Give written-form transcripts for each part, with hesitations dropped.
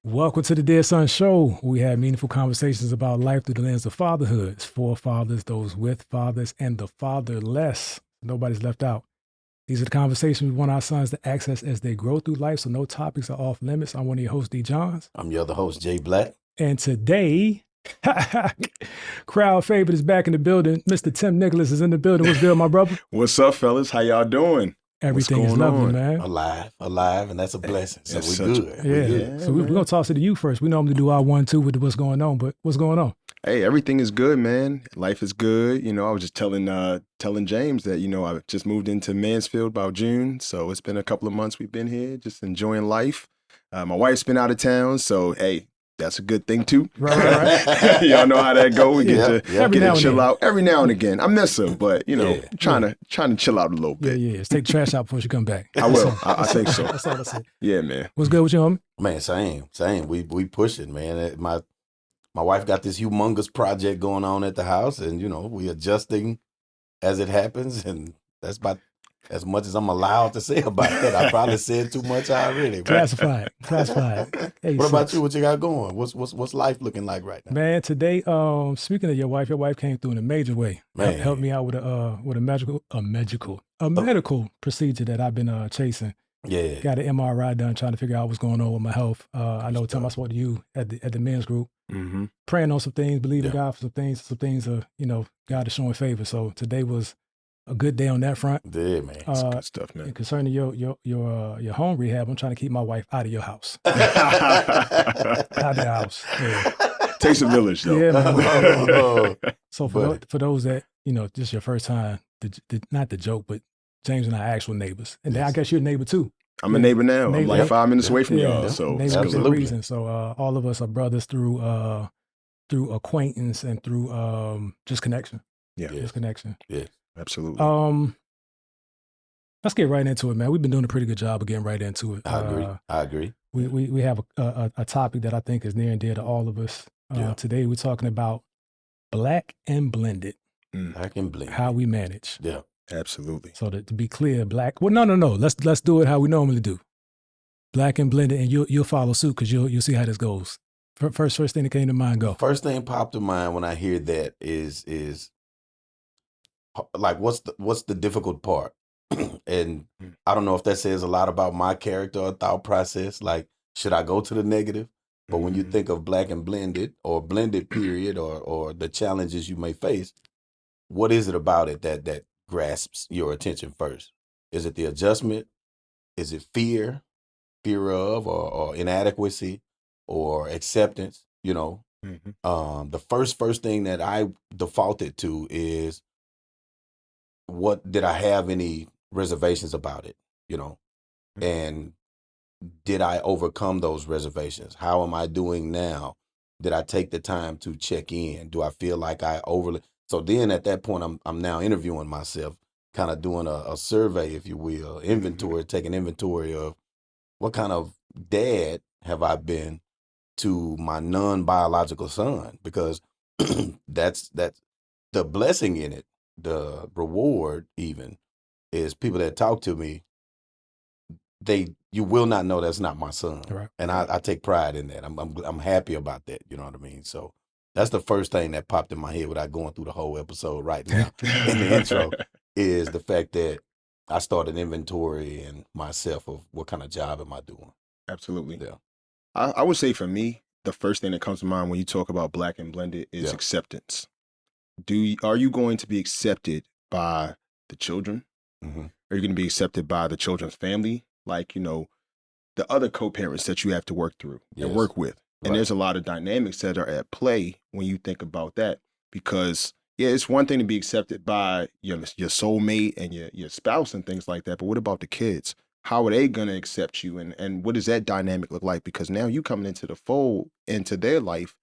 Welcome to the Dear Son Show. We have meaningful conversations about life through the lens of fatherhood. It's for fathers, those with fathers, and the fatherless. Nobody's left out. These are the conversations we want our sons to access as they grow through life, so no topics are off limits. I'm one of your hosts, D. Johns. I'm your other host, Jay Black. And today, crowd favorite is back in the building. Mr. Tim Nicholas is in the building. What's good, my brother? What's up, fellas? How y'all doing? Everything is lovely, man. Alive, and that's a blessing. So That's we good. Yeah. So we're going to toss it to you first. We normally do our 1-2 with what's going on, but what's going on? Hey, everything is good, man. Life is good. You know, I was just telling James that, I just moved into Mansfield about June. So it's been a couple of months we've been here, just enjoying life. My wife's been out of town. So, hey, that's a good thing, too. Right. Y'all know how that go. We get to chill out every now and again. I miss her, but, trying to chill out a little bit. Yeah. Take the trash out before she come back. I will. I think so. That's all I said. Yeah, man. What's good with you, homie? Man, same. We push it, man. My wife got this humongous project going on at the house, and, we adjusting as it happens, and that's about as much as I'm allowed to say about that. I probably said too much already. Classified. Hey, what about you? What you got going? What's life looking like right now? Man, today, speaking of your wife came through in a major way. Man. Helped me out with a medical procedure that I've been chasing. Yeah. Got an MRI done, trying to figure out what's going on with my health. I know, Tim, I spoke to you at the men's group, praying on some things, believing God for some things. Some things are, God is showing favor. So today was a good day on that front. Yeah, man. That's good stuff, man. And concerning your home rehab, I'm trying to keep my wife out of your house. Out of the house. Yeah. Takes a village, though. Yeah, man. Oh, So for those that, this is your first time, not the joke, but James and I are actual neighbors. And then I guess you're a neighbor too. I'm a neighbor now. I'm like 5 minutes away from y'all. So neighbors it's for a good. Absolutely. reason. So all of us are brothers through acquaintance and through just connection. Yeah. Just connection. Yeah. Absolutely. Let's get right into it, man. We've been doing a pretty good job of getting right into it. I agree. We have a topic that I think is near and dear to all of us. Today we're talking about black and blended. I can blend. How we manage. Yeah. Absolutely. So to be clear, black. Well, no. Let's do it how we normally do. Black and blended, and you'll follow suit because you'll see how this goes. First thing that came to mind, go. First thing popped to mind when I hear that is like what's the difficult part? And I don't know if that says a lot about my character or thought process. Like, should I go to the negative? But when you think of black and blended or blended period or the challenges you may face, what is it about it that grasps your attention first? Is it the adjustment? Is it fear of or inadequacy or acceptance? The first thing that I defaulted to is, what did I have any reservations about it? And did I overcome those reservations? How am I doing now? Did I take the time to check in? Do I feel like I overly? So then at that point, I'm now interviewing myself, kind of doing a survey, if you will, taking inventory of what kind of dad have I been to my non-biological son, because that's the blessing in it. The reward even is people that talk to me, you will not know that's not my son. Right. And I take pride in that. I'm happy about that. You know what I mean? So that's the first thing that popped in my head without going through the whole episode right now in the intro, is the fact that I started inventory in myself of what kind of job am I doing. Absolutely. Yeah. I would say for me, the first thing that comes to mind when you talk about black and blended is acceptance. Are you going to be accepted by the children? Mm-hmm. Are you going to be accepted by the children's family? Like, the other co-parents that you have to work through and work with. And there's a lot of dynamics that are at play when you think about that, because it's one thing to be accepted by your soulmate and your spouse and things like that. But what about the kids? How are they going to accept you? And what does that dynamic look like? Because now you coming into the fold, into their life.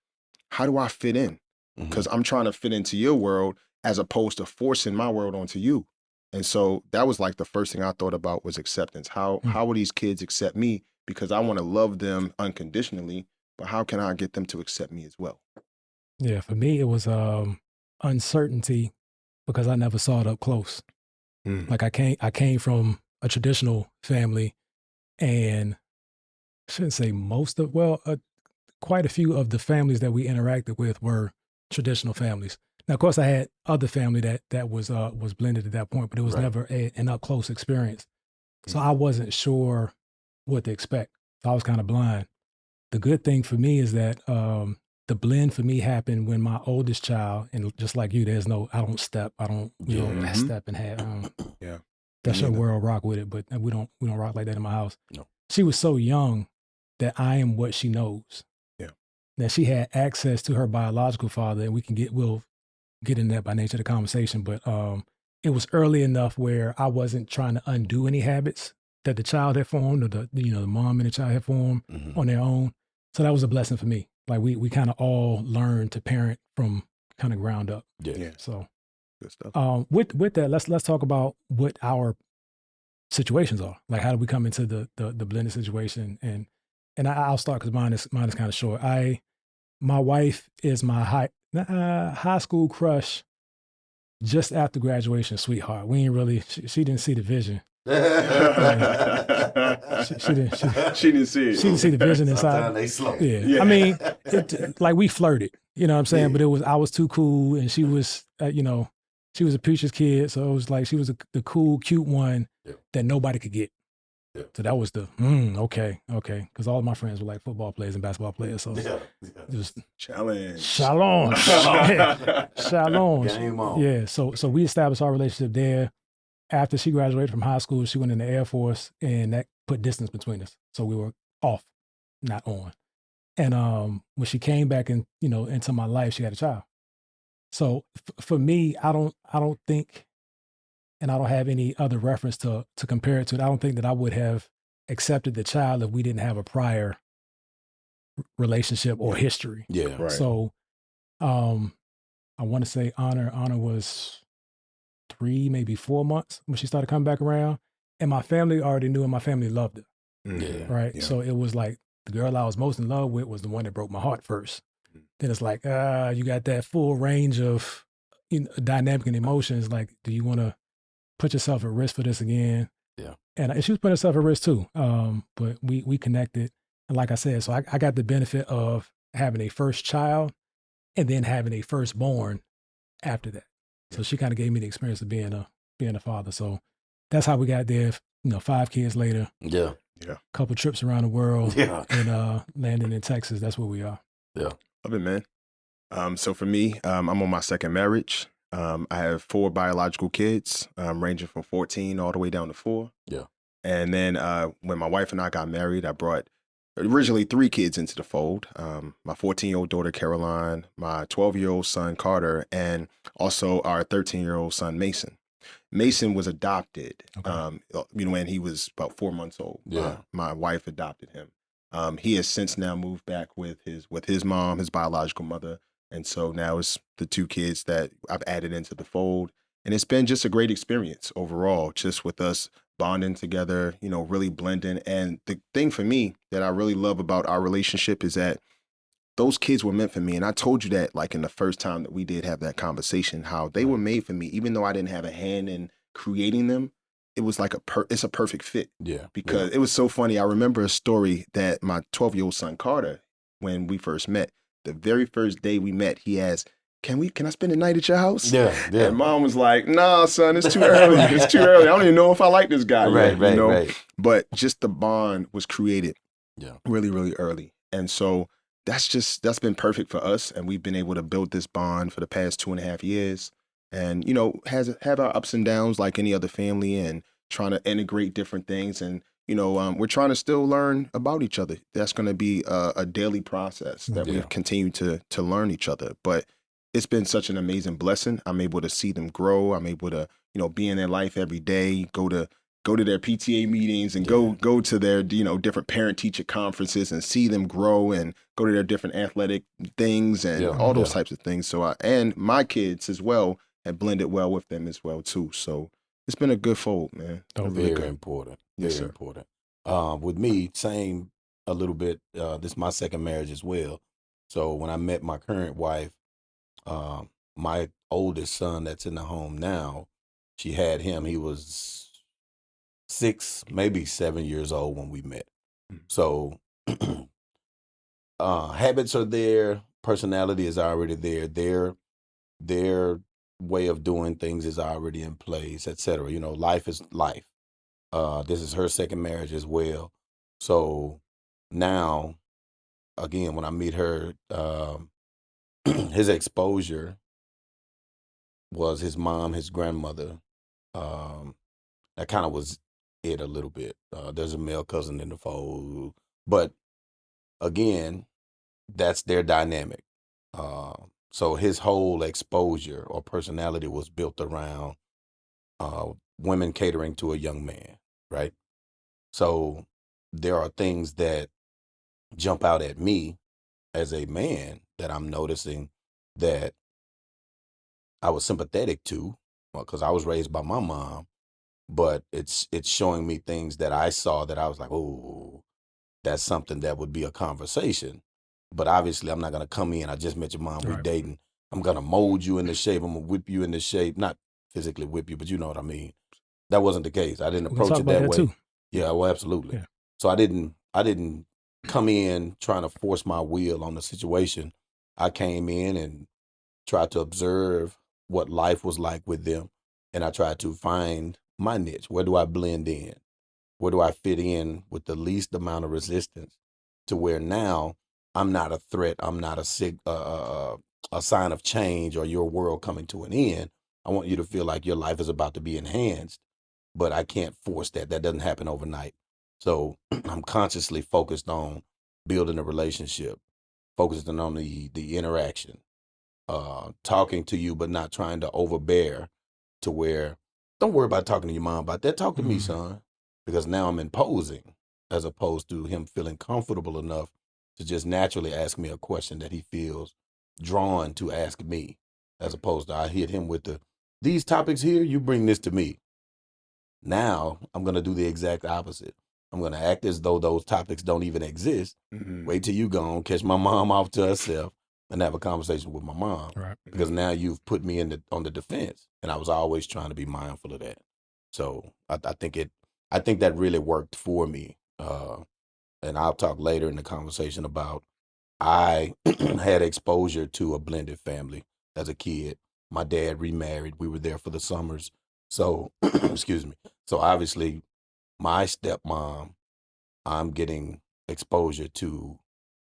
How do I fit in? Because I'm trying to fit into your world as opposed to forcing my world onto you. And so that was like the first thing I thought about was acceptance. How will these kids accept me? Because I want to love them unconditionally, but how can I get them to accept me as well? Yeah, for me, it was uncertainty because I never saw it up close. Like I came from a traditional family, and I shouldn't say quite a few of the families that we interacted with were traditional families. Now, of course, I had other family that was blended at that point, but it was never an up close experience. So I wasn't sure what to expect. So I was kind of blind. The good thing for me is that the blend for me happened when my oldest child, and just like you, I don't step, I don't, step and have. Yeah. That's your world, rock with it, but we don't rock like that in my house. No. She was so young that I am what she knows. Yeah. That she had access to her biological father, and we'll get into that by nature of the conversation, but it was early enough where I wasn't trying to undo any habits that the child had formed, or the mom and the child had formed on their own. So that was a blessing for me. Like we kind of all learned to parent from kind of ground up. Yeah. So good stuff. With that, let's talk about what our situations are. Like, how do we come into the blended situation? And I'll start because mine is kind of short. My wife is my high school crush just after graduation, sweetheart. We ain't really, she didn't see the vision. She didn't see it. She didn't see the vision inside. Sometimes they slow. Yeah. I mean, like we flirted, you know what I'm saying? But I was too cool, and she was, she was a preacher's kid. So it was like, she was the cool, cute one that nobody could get. Yeah. So that was the, okay. Because all of my friends were like football players and basketball players. So it was challenge. Game on. Yeah. So we established our relationship there. After she graduated from high school, she went in the Air Force, and that put distance between us. So we were off, not on. And when she came back into my life, she had a child. So for me, I don't think, and I don't have any other reference to compare it to. I don't think that I would have accepted the child if we didn't have a prior relationship or history. Yeah. Right. So I want to say Honor was 3, maybe 4 months when she started coming back around. And my family already knew, and my family loved her. Yeah. Right. Yeah. So it was like the girl I was most in love with was the one that broke my heart first. Then it's like, you got that full range of dynamic and emotions. Like, do you want to put yourself at risk for this again? Yeah. And she was putting herself at risk too. But we connected. And like I said, so I got the benefit of having a first child and then having a firstborn after that. So she kind of gave me the experience of being a father. So that's how we got there. 5 kids later. Yeah. Couple trips around the world. Yeah. And landing in Texas. That's where we are. Yeah. Love it, man. So for me, I'm on my second marriage. I have 4 biological kids, ranging from 14 all the way down to 4. Yeah. And then when my wife and I got married, I brought originally 3 kids into the fold. My 14-year-old daughter, Caroline, my 12-year-old son, Carter, and also our 13-year-old son, Mason. Mason was adopted, when he was about 4 months old. Yeah. My wife adopted him. He has since now moved back with his mom, his biological mother. And so now it's the 2 kids that I've added into the fold. And it's been just a great experience overall, just with us bonding together, really blending. And the thing for me that I really love about our relationship is that those kids were meant for me. And I told you that like in the first time that we did have that conversation, how they were made for me, even though I didn't have a hand in creating them. It was like it's a perfect fit. Yeah. Because it was so funny. I remember a story that my 12-year-old son, Carter, when we first met, the very first day we met, he asked, can I spend the night at your house? Yeah. And mom was like, nah, son, it's too early. It's too early. I don't even know if I like this guy yet, Right. But just the bond was created really, really early. And so that's been perfect for us. And we've been able to build this bond for the past 2.5 years. And, have our ups and downs like any other family, and trying to integrate different things. And, we're trying to still learn about each other. That's going to be a daily process that we continue to learn each other. But it's been such an amazing blessing. I'm able to see them grow. I'm able to, be in their life every day, go to their PTA meetings and go to their, different parent teacher conferences and see them grow, and go to their different athletic things and all those types of things. So and my kids as well have blended well with them as well too. So it's been a good fold, man. Very important. Yes, Very sir. important. With me, same a little bit. This is my second marriage as well. So when I met my current wife, my oldest son that's in the home now, she had him. He was 6, maybe 7 years old when we met. So habits are there, personality is already there, their way of doing things is already in place, etc. You know, life is life. This is her second marriage as well. So now, again, when I meet her, his exposure was his mom, his grandmother. That kind of was it a little bit. There's a male cousin in the fold, but again, that's their dynamic. So his whole exposure or personality was built around women catering to a young man, right? So there are things that jump out at me as a man that I'm noticing that I was sympathetic to, because I was raised by my mom, but it's showing me things that I saw that I was like, oh, that's something that would be a conversation. But obviously, I'm not gonna come in. I just met your mom. We Right. dating. I'm gonna mold you into shape. I'm gonna whip you into shape. Not physically whip you, but you know what I mean. That wasn't the case. I didn't We can approach talk it about that that way. too. Yeah, well, absolutely. Yeah. So I didn't come in trying to force my will on the situation. I came in and tried to observe what life was like with them, and I tried to find my niche. Where do I blend in? Where do I fit in with the least amount of resistance, to where now I'm not a threat. I'm not a sign of change or your world coming to an end. I want you to feel like your life is about to be enhanced, but I can't force that. That doesn't happen overnight. So I'm consciously focused on building a relationship, focusing on the interaction, talking to you, but not trying to overbear, to where, don't worry about talking to your mom about that. Talk to me, son, because now I'm imposing, as opposed to him feeling comfortable enough to just naturally ask me a question that he feels drawn to ask me, as opposed to I hit him with these topics here, you bring this to me. Now I'm going to do the exact opposite. I'm going to act as though those topics don't even exist. Wait till you go on, catch my mom off to herself, and have a conversation with my mom. Right. Because now you've put me on the defense, and I was always trying to be mindful of that. So I think that really worked for me. And I'll talk later in the conversation about, I had exposure to a blended family as a kid. My dad remarried. We were there for the summers. So, excuse me. So obviously, my stepmom, I'm getting exposure to,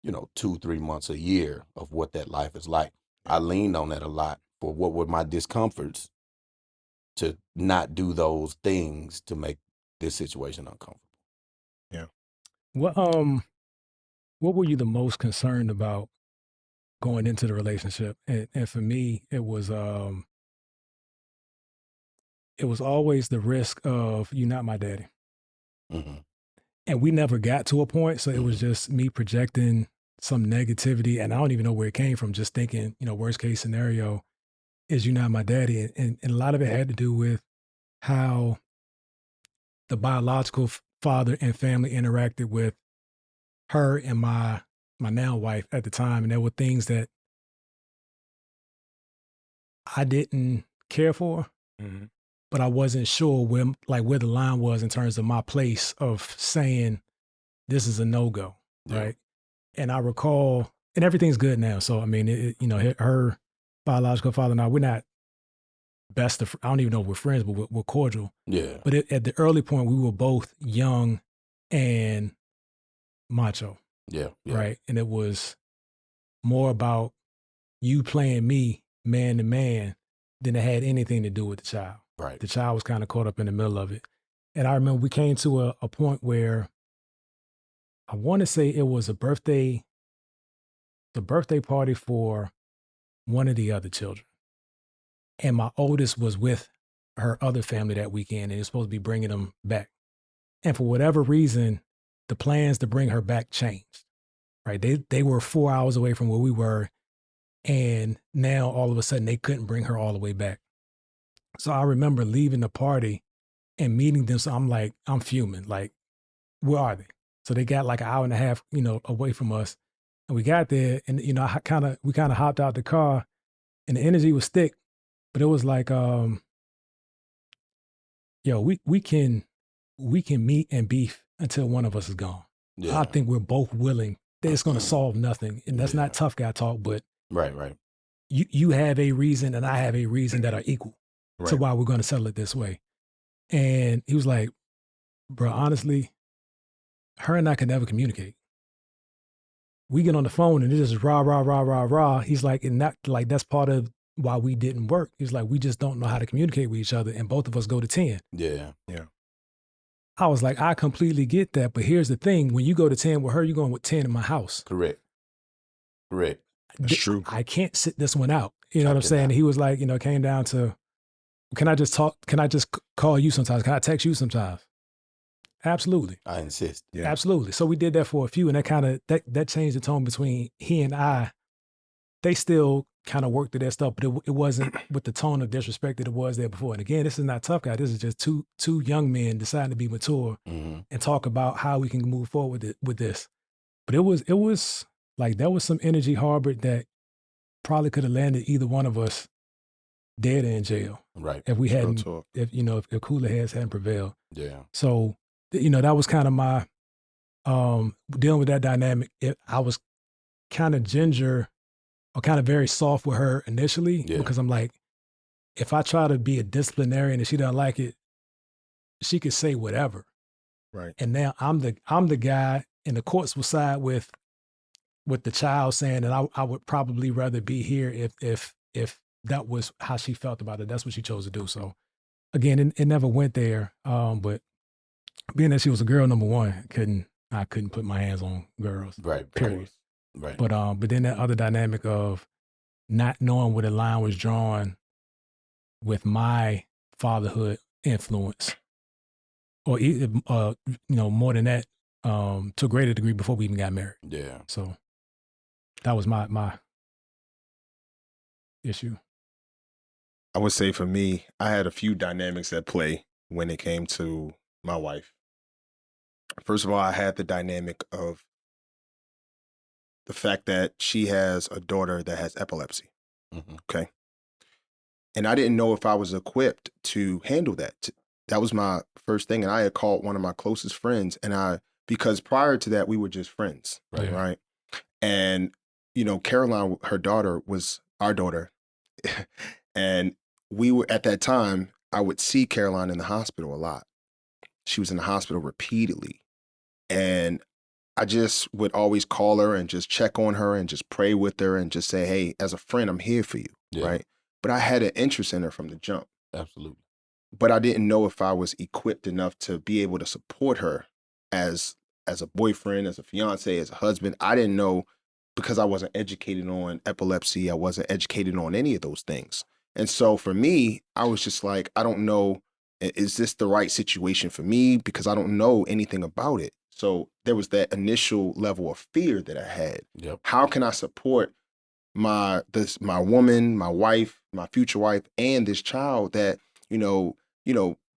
2-3 months a year of what that life is like. I leaned on that a lot for what were my discomforts, to not do those things to make this situation uncomfortable. Yeah. What were you the most concerned about going into the relationship? And for me, it was always the risk of you not my daddy. Mm-hmm. And we never got to a point, so it was Mm-hmm. just me projecting some negativity, and I don't even know where it came from, just thinking, worst case scenario is you not my daddy. And a lot of it had to do with how the biological father and family interacted with her and my now wife at the time. And there were things that I didn't care for, but I wasn't sure where the line was in terms of my place of saying this is a no-go, Yeah. right? And I recall, and everything's good now. So, I mean, her biological father and I, we're not I don't even know if we're friends, but we're cordial. Yeah. But at the early point, we were both young and macho, Yeah. Yeah. right? And it was more about you playing me man to man than it had anything to do with the child. Right. The child was kind of caught up in the middle of it. And I remember we came to a point where I want to say it was the birthday party for one of the other children. And my oldest was with her other family that weekend, and it was supposed to be bringing them back. And for whatever reason, the plans to bring her back changed, right? They were 4 hours away from where we were, and now all of a sudden they couldn't bring her all the way back. So I remember leaving the party and meeting them. So I'm like, I'm fuming. Like, where are they? So they got like an hour and a half, away from us. And we got there, and we kind of hopped out the car, and the energy was thick, but it was like, yo, we can meet and beef until one of us is gone. Yeah. I think we're both willing it's going to solve nothing. And that's not tough guy talk, but right. You have a reason and I have a reason that are equal to why we're going to settle it this way. And he was like, bro, honestly, her and I can never communicate. We get on the phone and it's just rah, rah, rah, rah, rah. He's like, and that, like, that's part of why we didn't work. He's like, we just don't know how to communicate with each other. And both of us go to 10. Yeah. I was like, I completely get that. But here's the thing. When you go to 10 with her, you're going with 10 in my house. Correct. That's true. I can't sit this one out. You know what I'm saying? And he was like, you know, it came down to, can I just talk? Can I just call you sometimes? Can I text you sometimes? Absolutely. I insist. Yeah. Absolutely. So we did that for a few, and that kind of, that changed the tone between he and I. They still kind of worked through their stuff, but it wasn't with the tone of disrespect that it was there before. And again, this is not tough guy. This is just two young men deciding to be mature and talk about how we can move forward with this. But it was like, there was some energy harbored that probably could have landed either one of us dead in jail. Right. If we hadn't, if cooler heads hadn't prevailed. Yeah. So, that was kind of my, dealing with that dynamic. I was kind of ginger or kind of very soft with her initially because I'm like, if I try to be a disciplinarian and she doesn't like it, she could say whatever. Right. And now I'm the guy, and the courts will side with the child saying that I would probably rather be here if that was how she felt about it. That's what she chose to do. So again, it never went there. But being that she was a girl, number one, I couldn't put my hands on girls. Right. Period. Right. But then that other dynamic of not knowing where the line was drawn with my fatherhood influence, or more than that, to a greater degree before we even got married. Yeah. So that was my issue. I would say for me, I had a few dynamics at play when it came to my wife. First of all, I had the dynamic of the fact that she has a daughter that has epilepsy. Okay. And I didn't know if I was equipped to handle that. That was my first thing. And I had called one of my closest friends, because prior to that, we were just friends. Right. And, Caroline, her daughter, was our daughter. And we were, at that time, I would see Caroline in the hospital a lot. She was in the hospital repeatedly. And I just would always call her and just check on her and just pray with her and just say, hey, as a friend, I'm here for you. Yeah. Right. But I had an interest in her from the jump. Absolutely. But I didn't know if I was equipped enough to be able to support her as a boyfriend, as a fiance, as a husband. I didn't know, because I wasn't educated on epilepsy. I wasn't educated on any of those things. And so for me, I was just like, I don't know, is this the right situation for me? Because I don't know anything about it. So there was that initial level of fear that I had. Yep. How can I support my woman, my wife, my future wife, and this child that,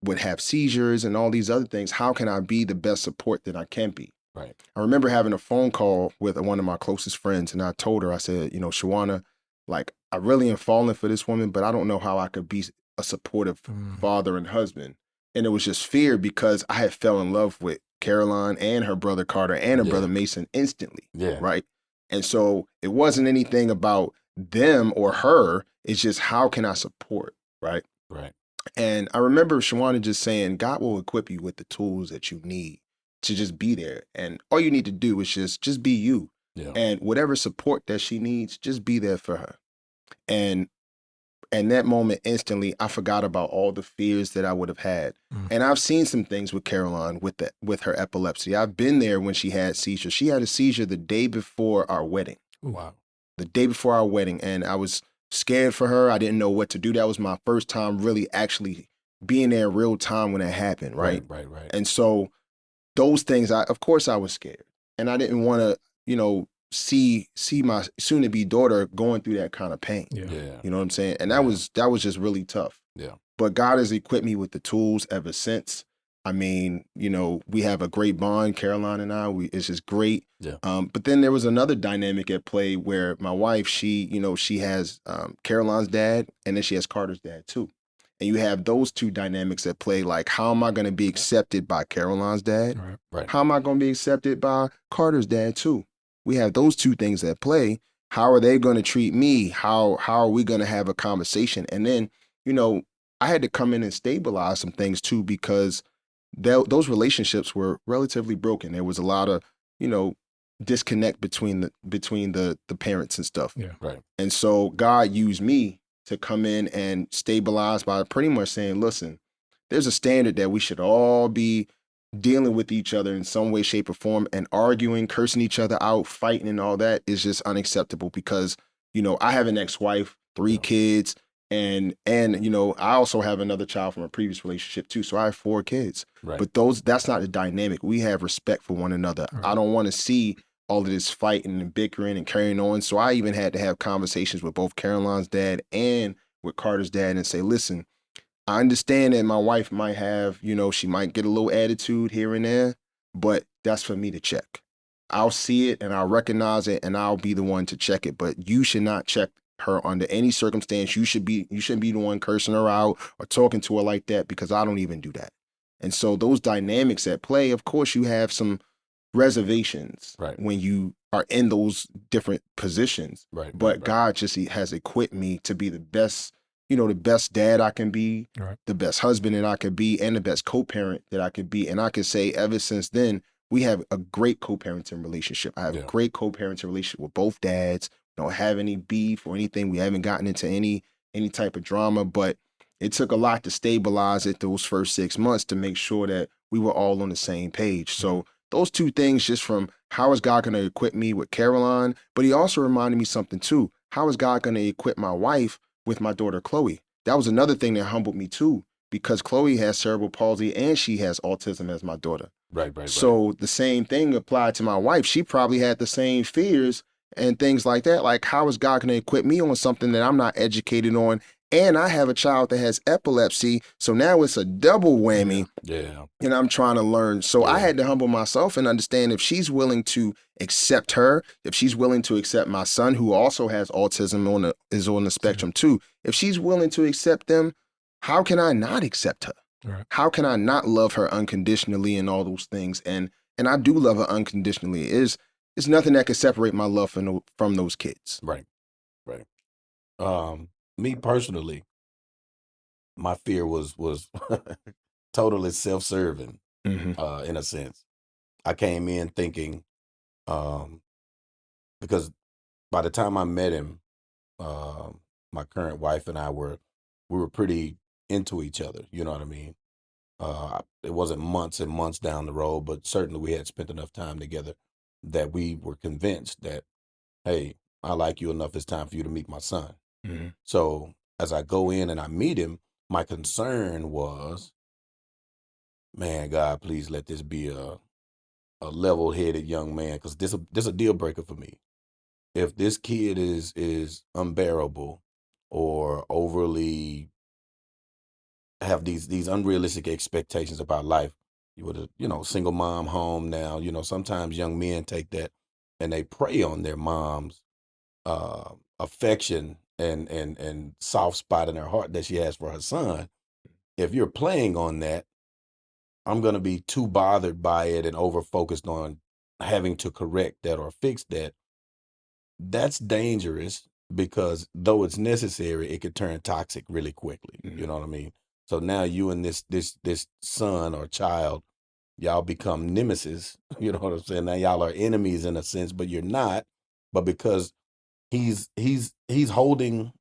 would have seizures and all these other things? How can I be the best support that I can be? Right. I remember having a phone call with one of my closest friends, and I told her, I said, Shawana, like, I really am falling for this woman, but I don't know how I could be a supportive father and husband. And it was just fear, because I had fell in love with Caroline and her brother Carter and her brother Mason instantly. Yeah. Right. And so it wasn't anything about them or her. It's just, how can I support? Right. Right. And I remember Shawana just saying, God will equip you with the tools that you need to just be there. And all you need to do is just be you. Yeah. And whatever support that she needs, just be there for her. And in that moment, instantly, I forgot about all the fears that I would have had. And I've seen some things with Caroline with her epilepsy. I've been there when she had seizures. She had a seizure the day before our wedding. Wow. The day before our wedding. And I was scared for her. I didn't know what to do. That was my first time really actually being there in real time when it happened. Right. And so those things, of course I was scared. And I didn't want to, see my soon-to-be daughter going through that kind of pain. Yeah. You know what I'm saying? And that was just really tough. Yeah. But God has equipped me with the tools ever since. I mean, we have a great bond, Caroline and I. It's just great. Yeah. But then there was another dynamic at play where my wife, she has Caroline's dad, and then she has Carter's dad too. And you have those two dynamics at play. Like, how am I going to be accepted by Caroline's dad? Right. How am I going to be accepted by Carter's dad too? we have those two things at play. How are they going to treat me? How are we going to have a conversation? And then, I had to come in and stabilize some things too, because those relationships were relatively broken. There was a lot of, disconnect between the parents and stuff. Yeah. Right. And so God used me to come in and stabilize by pretty much saying, listen, there's a standard that we should all be dealing with each other in some way, shape, or form, and arguing, cursing each other out, fighting, and all that is just unacceptable, because, I have an ex-wife, 3 kids, and I also have another child from a previous relationship too. So I have 4 kids. Right. But that's not the dynamic. We have respect for one another. Right. I don't want to see all of this fighting and bickering and carrying on. So I even had to have conversations with both Caroline's dad and with Carter's dad and say, listen, I understand that my wife might have, she might get a little attitude here and there, but that's for me to check. I'll see it and I'll recognize it and I'll be the one to check it. But you should not check her under any circumstance. You shouldn't be the one cursing her out or talking to her like that, because I don't even do that. And so those dynamics at play, of course, you have some reservations when you are in those different positions. But God just has equipped me to be the best, the best dad I can be, the best husband that I could be, and the best co-parent that I could be. And I can say ever since then, we have a great co-parenting relationship. I have a great co-parenting relationship with both dads. Don't have any beef or anything. We haven't gotten into any type of drama, but it took a lot to stabilize it those first 6 months to make sure that we were all on the same page. So those two things, just from how is God going to equip me with Caroline, but he also reminded me something too. How is God going to equip my wife with my daughter, Chloe? That was another thing that humbled me too, because Chloe has cerebral palsy and she has autism as my daughter. So the same thing applied to my wife. She probably had the same fears and things like that. Like, how is God going to equip me on something that I'm not educated on? And I have a child that has epilepsy. So now it's a double whammy. And I'm trying to learn. So I had to humble myself and understand, if she's willing to accept her, if she's willing to accept my son, who also has autism, is on the spectrum too. If she's willing to accept them, how can I not accept her? How can I not love her unconditionally and all those things? And I do love her unconditionally. It's nothing that can separate my love from those kids. Right. Me personally, my fear was totally self-serving, in a sense. I came in thinking, because by the time I met him, my current wife and I we were pretty into each other. You know what I mean? It wasn't months and months down the road, but certainly we had spent enough time together that we were convinced that, hey, I like you enough. It's time for you to meet my son. So as I go in and I meet him, my concern was, man, God, please let this be a level-headed young man, because this a deal breaker for me. If this kid is unbearable or overly have these unrealistic expectations about life, you with a single mom home now, sometimes young men take that and they prey on their mom's affection and soft spot in her heart that she has for her son. If you're playing on that, I'm going to be too bothered by it and over focused on having to correct that or fix that. That's dangerous, because though it's necessary, it could turn toxic really quickly. You know what I mean? So now you and this son or child, y'all become nemesis. You know what I'm saying? Now y'all are enemies in a sense, but you're not. But because he's holding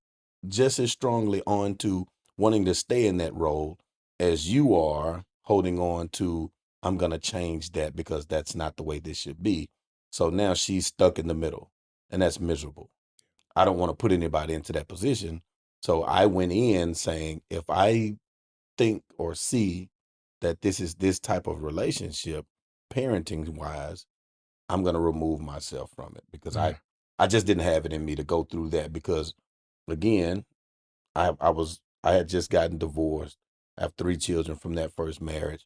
just as strongly on to wanting to stay in that role as you are holding on to, I'm going to change that because that's not the way this should be. So now she's stuck in the middle, and that's miserable. I don't want to put anybody into that position. So I went in saying, if I think or see that this is this type of relationship, parenting wise, I'm going to remove myself from it, because I just didn't have it in me to go through that, because again, I had just gotten divorced. I have 3 children from that first marriage,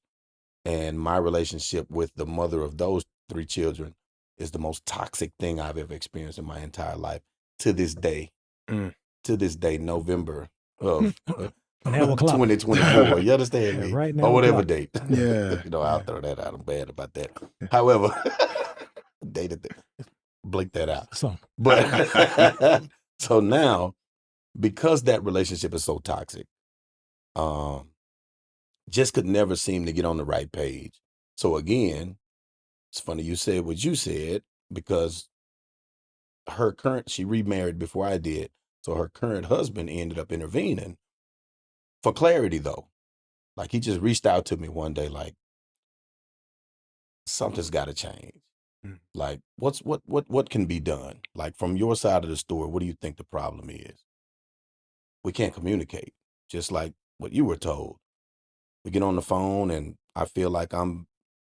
and my relationship with the mother of those 3 children is the most toxic thing I've ever experienced in my entire life. To this day, November of 2024. You understand me? Right now, or whatever date. Yeah. I'll throw that out. I'm bad about that. However, dated blink that out. So, But so now, because that relationship is so toxic, just could never seem to get on the right page. So again, it's funny you said what you said, because she remarried before I did. So her current husband ended up intervening for clarity, though. Like, he just reached out to me one day, like, something's got to change. Like, what can be done? Like, from your side of the story, what do you think the problem is? We can't communicate, just like what you were told. We get on the phone and I feel like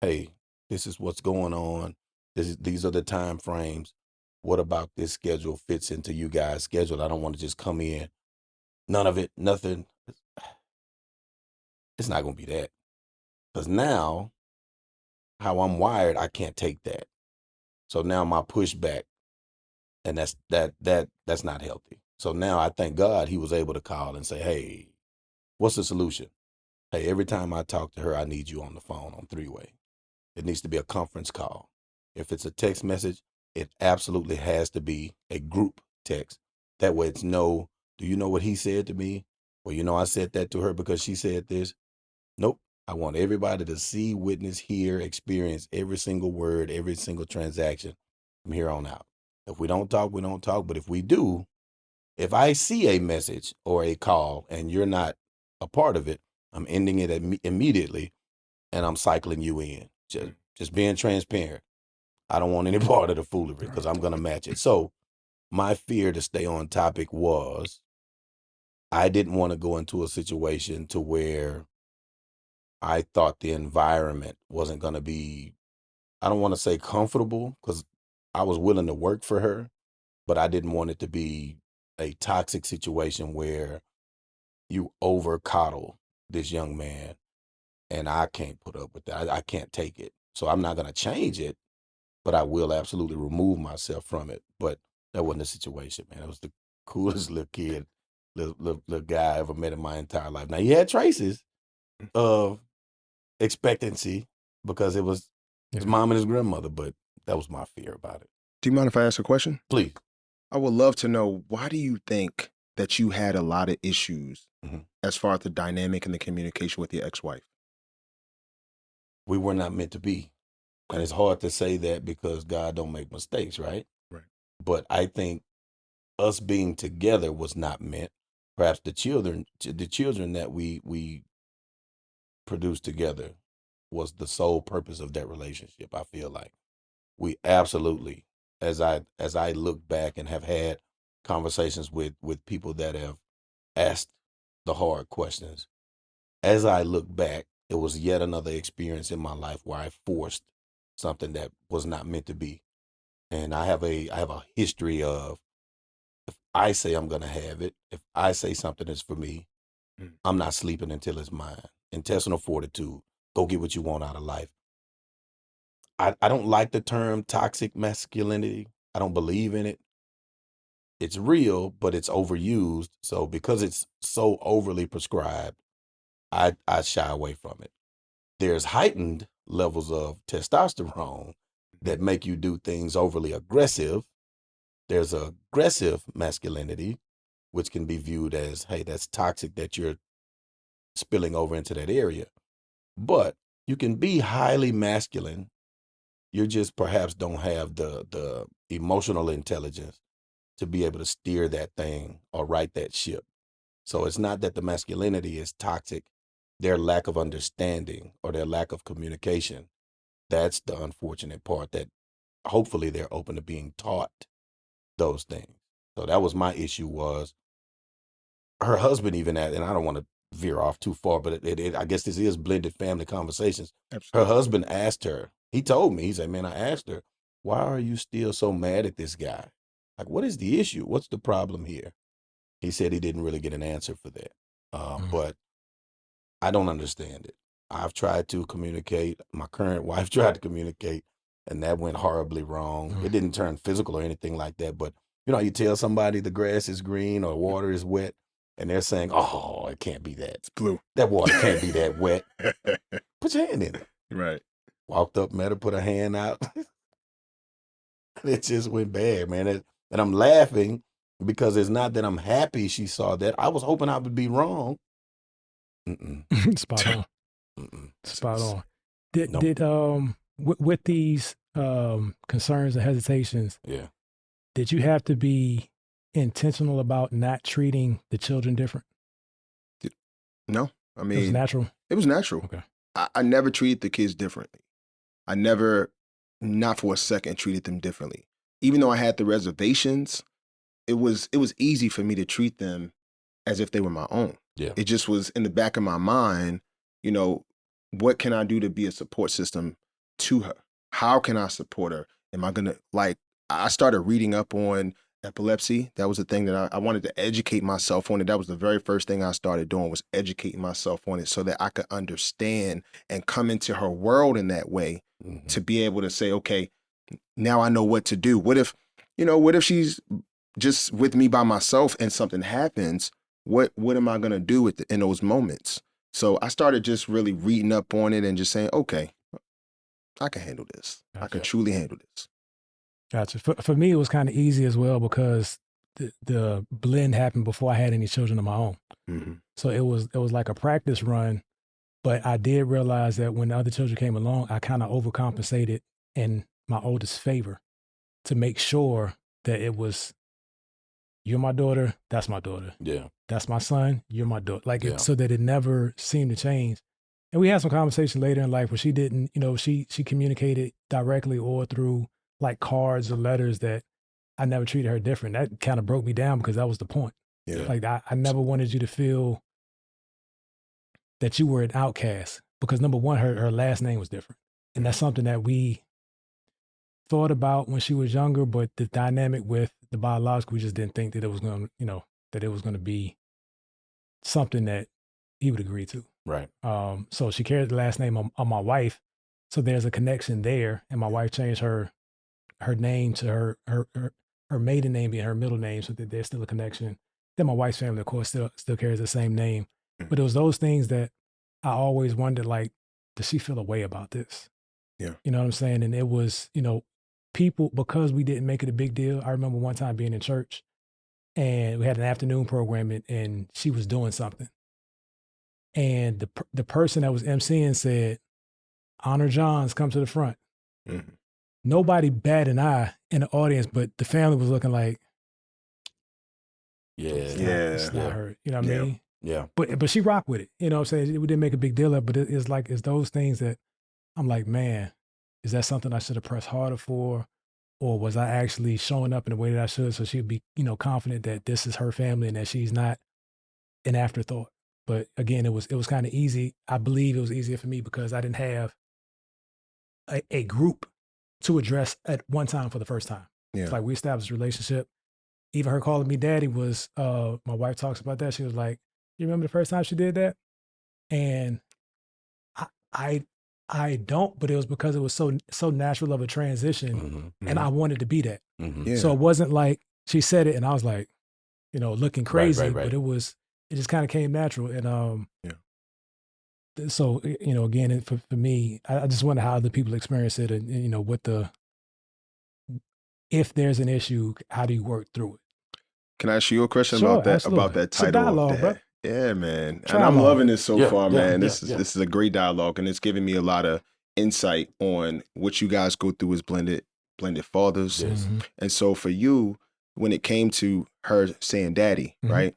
hey, this is what's going on. These are the time frames. What about this schedule fits into you guys' schedule? I don't want to just come in. None of it, nothing. It's not going to be that. Because now, how I'm wired, I can't take that. So now my pushback, and that's not healthy. So now I thank God he was able to call and say, hey, what's the solution? Hey, every time I talk to her, I need you on the phone on three-way. It needs to be a conference call. If it's a text message, it absolutely has to be a group text. That way it's do you know what he said to me? Well, I said that to her because she said this. Nope. I want everybody to see, witness, hear, experience every single word, every single transaction from here on out. If we don't talk, we don't talk. But if we do, if I see a message or a call and you're not a part of it, I'm ending it immediately and I'm cycling you in. Just being transparent. I don't want any part of the foolery because I'm going to match it. So my fear, to stay on topic, was I didn't want to go into a situation to where I thought the environment wasn't going to be, I don't want to say comfortable, because I was willing to work for her, but I didn't want it to be a toxic situation where you over coddle this young man, and I can't put up with that. I can't take it. So I'm not going to change it, but I will absolutely remove myself from it. But that wasn't the situation, man. It was the coolest little kid, little guy I ever met in my entire life. Now, he had traces of expectancy because it was his mom and his grandmother, but that was my fear about it. Do you mind if I ask a question? Please. I would love to know, why do you think that you had a lot of issues as far as the dynamic and the communication with your ex-wife? We were not meant to be. And it's hard to say that because God don't make mistakes, right? Right. But I think us being together was not meant. Perhaps the children that we produced together was the sole purpose of that relationship. I feel like we absolutely, as I look back and have had conversations with people that have asked the hard questions, as I look back, it was yet another experience in my life where I forced something that was not meant to be. And I have a history of, if I say I'm going to have it, if I say something is for me, I'm not sleeping until it's mine. Intestinal fortitude. Go get what you want out of life. I don't like the term toxic masculinity. I don't believe in it. It's real, but it's overused. So because it's so overly prescribed, I shy away from it. There's heightened levels of testosterone that make you do things overly aggressive. There's aggressive masculinity, which can be viewed as, hey, that's toxic that you're spilling over into that area. But you can be highly masculine. You just perhaps don't have the emotional intelligence to be able to steer that thing or right that ship. So it's not that the masculinity is toxic. Their lack of understanding or their lack of communication, that's the unfortunate part, that hopefully they're open to being taught those things. So that was my issue, was her husband even and I don't want to veer off too far, but I guess this is blended family conversations. Absolutely. Her husband asked her, he told me, he said, man, I asked her, why are you still so mad at this guy? Like, what is the issue? What's the problem here? He said he didn't really get an answer for that. But I don't understand it. I've tried to communicate. My current wife tried to communicate, and that went horribly wrong. It didn't turn physical or anything like that. But, you tell somebody the grass is green or water is wet, and they're saying, oh, it can't be that. It's blue. That water can't be that wet. Put your hand in it. Right. Walked up, met her, put her hand out. It just went bad, man. And I'm laughing because it's not that I'm happy she saw that. I was hoping I would be wrong. Spot on. Spot on. Did Nope. did with these concerns and hesitations, Yeah. did you have to be intentional about not treating the children different? No, I It was mean, natural. it was natural. Okay. I never treated the kids differently. I never, not for a second, treated them differently. Even though I had the reservations, it was easy for me to treat them as if they were my own. Yeah. It just was in the back of my mind, what can I do to be a support system to her? How can I support her? Am I gonna, I started reading up on epilepsy. That was the thing that I wanted to educate myself on it. That was the very first thing I started doing, was educating myself on it so that I could understand and come into her world in that way, to be able to say, okay, now I know what to do. What if she's just with me by myself and something happens? What am I gonna do in those moments? So I started just really reading up on it and just saying, okay, I can handle this. Gotcha. I can truly handle this. Gotcha. For me, it was kind of easy as well because the blend happened before I had any children of my own. Mm-hmm. So it was like a practice run, but I did realize that when the other children came along, I kind of overcompensated in my oldest favor to make sure that it was, you're my daughter, that's my daughter. Yeah. That's my son, you're my daughter. Yeah. So that it never seemed to change. And we had some conversation later in life where she didn't, she communicated directly or through like cards or letters that I never treated her different. That kind of broke me down because that was the point. Yeah. Like I never wanted you to feel that you were an outcast because number one, her last name was different. And that's something that we thought about when she was younger, but the dynamic with the biological, we just didn't think that it was going to, that it was going to be something that he would agree to. Right. So she carried the last name of my wife. So there's a connection there. And my wife changed her name to her maiden name being her middle name, so that there's still a connection. Then my wife's family, of course, still carries the same name. But it was those things that I always wondered, like, does she feel a way about this? Yeah. You know what I'm saying? And it was, people, because we didn't make it a big deal. I remember one time being in church and we had an afternoon program and she was doing something. And the person that was emceeing said, Honor Johns, come to the front. Mm-hmm. Nobody bat an eye in the audience, but the family was looking like, it's not her. You know what I mean? Yeah. But she rocked with it. You know what I'm saying? We didn't make a big deal of it, but it's those things that I'm like, man, is that something I should have pressed harder for? Or was I actually showing up in the way that I should so she'd be, confident that this is her family and that she's not an afterthought? But again, it was kind of easy. I believe it was easier for me because I didn't have a group to address at one time for the first time. Yeah. It's like we established a relationship. Even her calling me daddy was, my wife talks about that. She was like, you remember the first time she did that? And I don't, but it was because it was so natural of a transition and I wanted to be that. Yeah. So it wasn't like she said it and I was like, looking crazy, Right. but it just kind of came natural. And so, again, for me, I just wonder how other people experience it and if there's an issue, how do you work through it? Can I ask you a question Sure, about that? absolutely. About that It's a title dialogue, of bro. that? Yeah, man. And Dialogue. I'm loving this so far, man. Yeah, This is a great dialogue, and it's giving me a lot of insight on what you guys go through as blended fathers. Yes. Mm-hmm. And so for you, when it came to her saying daddy, Mhm. right?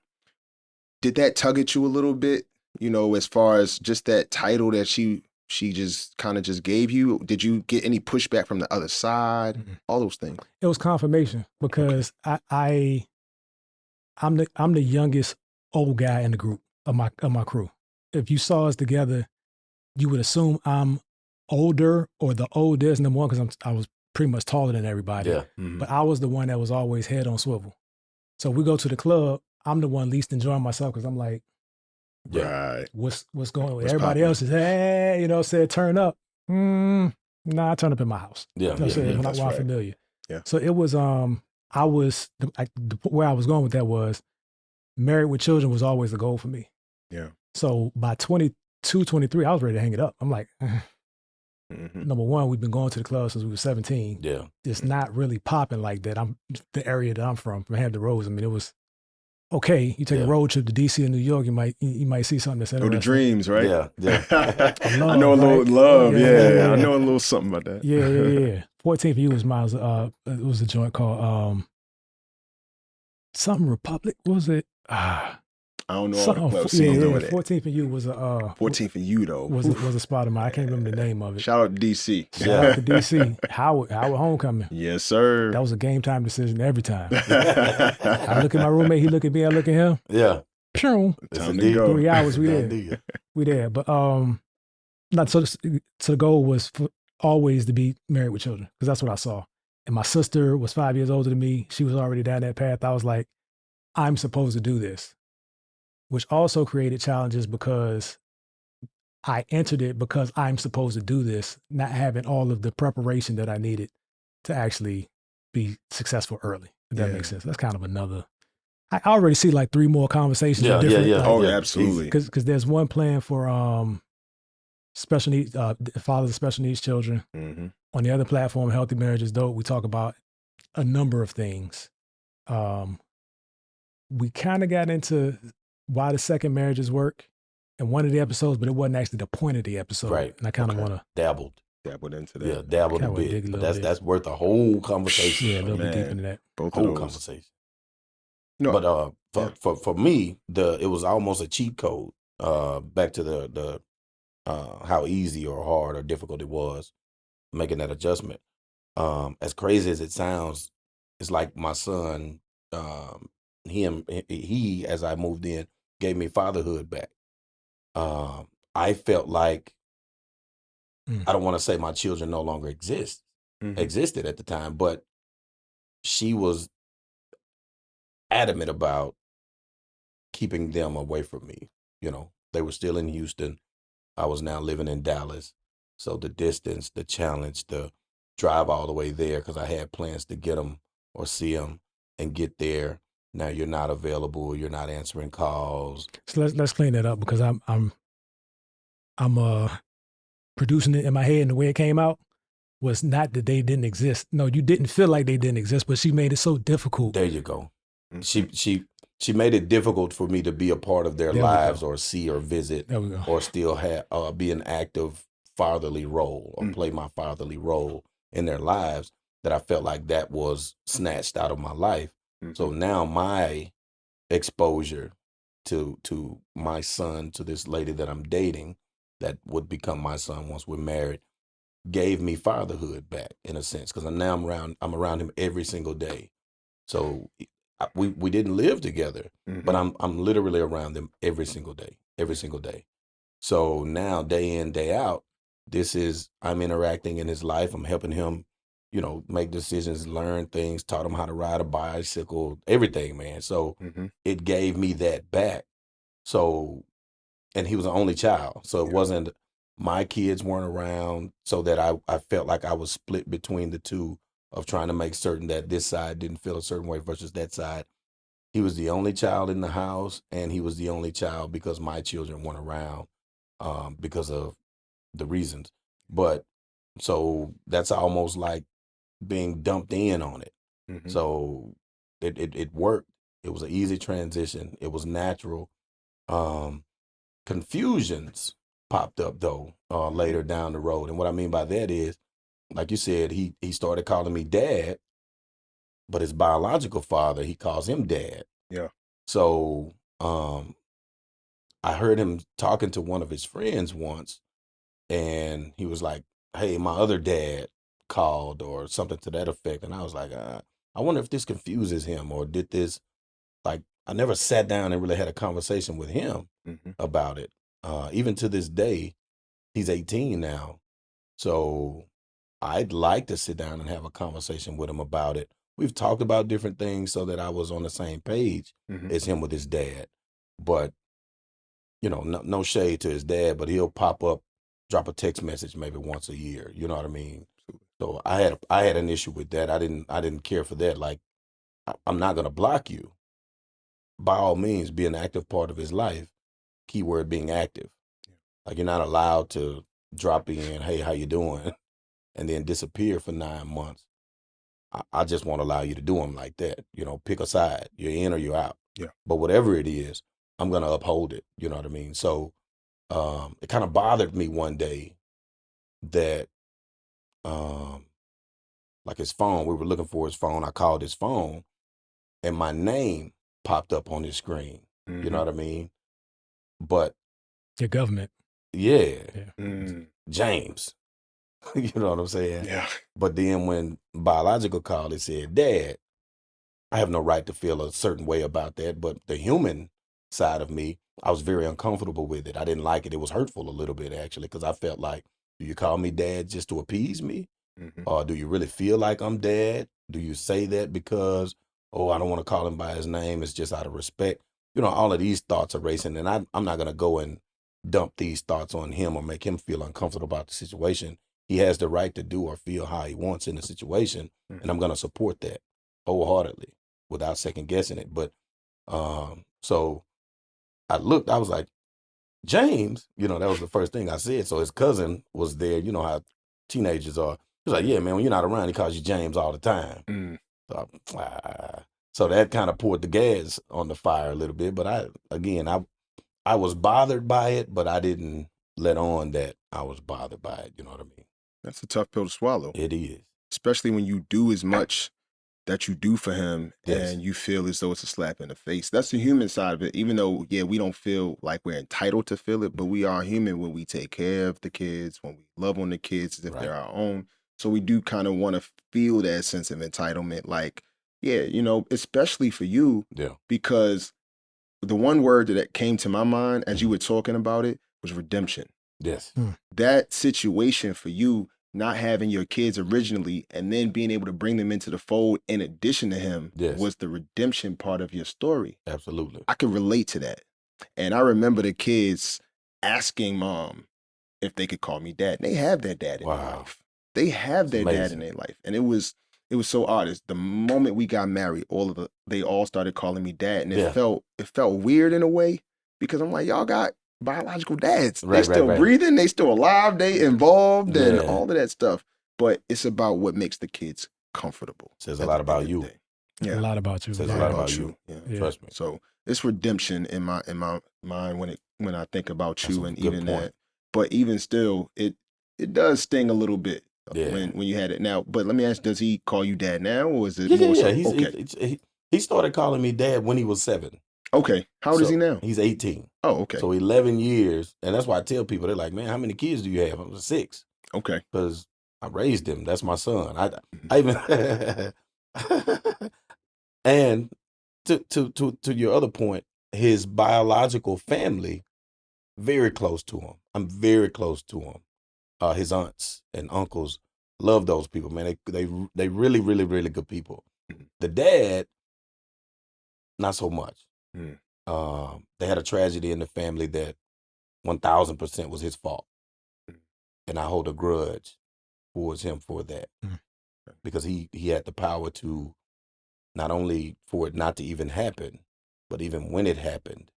Did that tug at you a little bit, as far as just that title that she just kind of just gave you? Did you get any pushback from the other side? Mhm. All those things. It was confirmation because I'm the youngest old guy in the group of my crew. If you saw us together, you would assume I'm older or the oldest, number one, because I was pretty much taller than everybody. Yeah. Mhm. But I was the one that was always head on swivel. So we go to the club, I'm the one least enjoying myself because I'm like, Right. what's going on? What's Everybody poppin'? else is, hey, said turn up. Nah, I turn up in my house. Yeah. You know what I'm saying? When that's I'm right. familiar. Yeah. So it was, where I was going with that was married with children was always a goal for me. Yeah. So by 22, 23, I was ready to hang it up. I'm like, Number one, we've been going to the club since we were 17. Yeah. It's not really popping like that. The area that I'm from Hampton Roads. I mean, it was okay. You take a road trip to DC and New York, you might see something that's interesting. Go to Dreams, right? Yeah. Love, I know a little right? love. Yeah, I know a little something about that. Yeah. 14th U was Miles. It was a joint called something Republic. What was it? I don't know all the club scenes over there. 14th and U was 14th and U though was a spot of mine. I can't remember the name of it. Shout out to DC. Shout out to DC. Howard Homecoming. Yes, sir. That was a game time decision every time. I look at my roommate, he look at me, I look at him. Yeah. Pew. Time to go. 3 hours we there. We there. But not so the goal was for always to be married with children, because that's what I saw. And my sister was 5 years older than me. She was already down that path. I was like, I'm supposed to do this, which also created challenges because I entered it because I'm supposed to do this, not having all of the preparation that I needed to actually be successful early. If that makes sense. That's kind of another. I already see like 3 more conversations. Yeah. Like, absolutely. Because there's one plan for special needs, fathers of special needs children. On the other platform, Healthy Marriage is Dope, we talk about a number of things. We kind of got into why the second marriages work in one of the episodes, but it wasn't actually the point of the episode. Right. And I kind of want to dabbled into that. Yeah, dabbled a bit. But that's worth a whole conversation. Yeah, a little bit deep into that. Both whole of those. conversation. No, but for me, it was almost a cheat code. Back to the how easy or hard or difficult it was making that adjustment. As crazy as it sounds, it's like my son, he as I moved in, gave me fatherhood back. I felt like I don't want to say my children no longer existed at the time, but she was adamant about keeping them away from me. You know, they were still in Houston. I was now living in Dallas. So the distance, the challenge, the drive all the way there, because I had plans to get them or see them and get there. Now you're not available. You're not answering calls. So let's clean that up, because I'm producing it in my head, and the way it came out was not that they didn't exist. No, you didn't feel like they didn't exist, but she made it so difficult. There you go. She made it difficult for me to be a part of their lives or see or visit or still have be an active fatherly role or play my fatherly role in their lives, that I felt like that was snatched out of my life. So now my exposure to my son, to this lady that I'm dating, that would become my son once we're married, gave me fatherhood back in a sense, because now I'm around him every single day. So we didn't live together, but I'm literally around them every single day. So now day in, day out, I'm interacting in his life. I'm helping him, make decisions, learn things, taught him how to ride a bicycle, everything, man. So it gave me that back. So, and he was the only child. So it wasn't, my kids weren't around, so that I felt like I was split between the two, of trying to make certain that this side didn't feel a certain way versus that side. He was the only child in the house, and he was the only child because my children weren't around because of the reasons. But so that's almost like being dumped in on it. So it worked. It was an easy transition. It was natural. Confusions popped up though later down the road. And what I mean by that is, like you said, he started calling me dad, but his biological father, he calls him dad. Yeah. So I heard him talking to one of his friends once, and he was like, hey, my other dad called, or something to that effect. And I was like, I wonder if this confuses him, or did this, like, I never sat down and really had a conversation with him about it. Even to this day, he's 18 now. So I'd like to sit down and have a conversation with him about it. We've talked about different things so that I was on the same page as him with his dad. But, no shade to his dad, but he'll pop up, drop a text message maybe once a year. You know what I mean? So I had an issue with that. I didn't care for that. Like, I'm not going to block you. By all means, be an active part of his life. Keyword being active. Like, you're not allowed to drop in, hey, how you doing? And then disappear for 9 months. I just won't allow you to do them like that. Pick a side. You're in or you're out. Yeah. But whatever it is, I'm going to uphold it. You know what I mean? So it kind of bothered me one day that like his phone, we were looking for his phone. I called his phone and my name popped up on his screen. You know what I mean? But Your government. yeah. Mm. James. You know what I'm saying? Yeah. But then when biological called, it said, Dad, I have no right to feel a certain way about that. But the human side of me, I was very uncomfortable with it. I didn't like it. It was hurtful a little bit, actually, because I felt like, do you call me dad just to appease me? Or do you really feel like I'm dad? Do you say that because, oh, I don't want to call him by his name. It's just out of respect. All of these thoughts are racing, and I'm not going to go and dump these thoughts on him or make him feel uncomfortable about the situation. He has the right to do or feel how he wants in the situation, and I'm going to support that wholeheartedly without second guessing it. But so I looked, I was like, James, that was the first thing I said. So his cousin was there. You know how teenagers are. He was like, yeah, man, when you're not around, he calls you James all the time. So that kind of poured the gas on the fire a little bit. But I was bothered by it, but I didn't let on that I was bothered by it. You know what I mean? That's a tough pill to swallow. It is. Especially when you do as much that you do for him Yes. and you feel as though it's a slap in the face. That's the human side of it. Even though, yeah, we don't feel like we're entitled to feel it, but we are human when we take care of the kids, when we love on the kids as if they're our own. So we do kind of want to feel that sense of entitlement. Like, yeah, especially for you, because the one word that came to my mind as you were talking about it was redemption. Yes. That situation for you, not having your kids originally and then being able to bring them into the fold in addition to him, was the redemption part of your story. Absolutely. I could relate to that. And I remember the kids asking mom if they could call me dad. They have their dad in their life. They have their dad in their life. And it was so odd. It's the moment we got married, they all started calling me dad. And it felt weird in a way because I'm like, y'all got biological dads. They still breathing, they still alive, they involved and all of that stuff. But it's about what makes the kids comfortable. Says a lot about you. Yeah. A lot about you. Says a lot about you. Yeah. Trust me. So it's redemption in my mind when I think about you. That's and a good even point. that. But even still, it does sting a little bit when you had it now. But let me ask, does he call you dad now, or is it more so? He started calling me dad when he was 7. Okay. How old is he now? He's 18. Oh, okay. So 11 years. And that's why I tell people, they're like, man, how many kids do you have? I'm 6. Okay. Because I raised him. That's my son. I even and to your other point, his biological family, very close to him. I'm very close to him. His aunts and uncles love those people, man. They really, really, really good people. The dad, not so much. They had a tragedy in the family that 1000% was his fault. And I hold a grudge towards him for that. Because he had the power to, not only for it not to even happen, but even when it happened,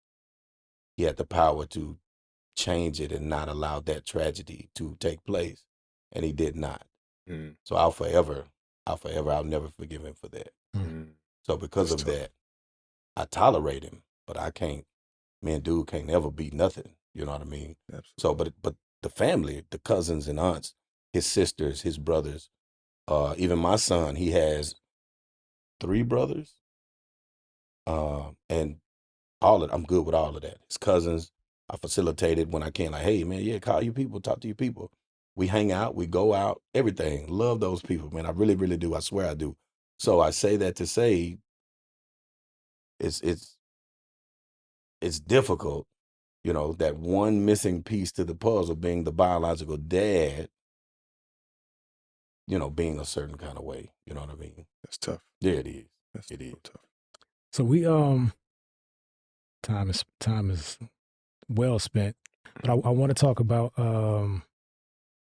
he had the power to change it and not allow that tragedy to take place. And he did not. So I'll never forgive him for that. So because of that, I tolerate him, but I can't, dude can't never be nothing. You know what I mean? Absolutely. So, but the family, the cousins and aunts, his sisters, his brothers, even my son, he has 3 brothers. And I'm good with all of that. His cousins, I facilitated when I can, like, hey man, call your people, talk to your people. We hang out, we go out, everything. Love those people, man. I really, really do. I swear I do. So I say that to say it's difficult, that one missing piece to the puzzle being the biological dad, being a certain kind of way. You know what I mean? That's tough. Yeah, it is. It is tough. So we time is well spent, but I want to talk about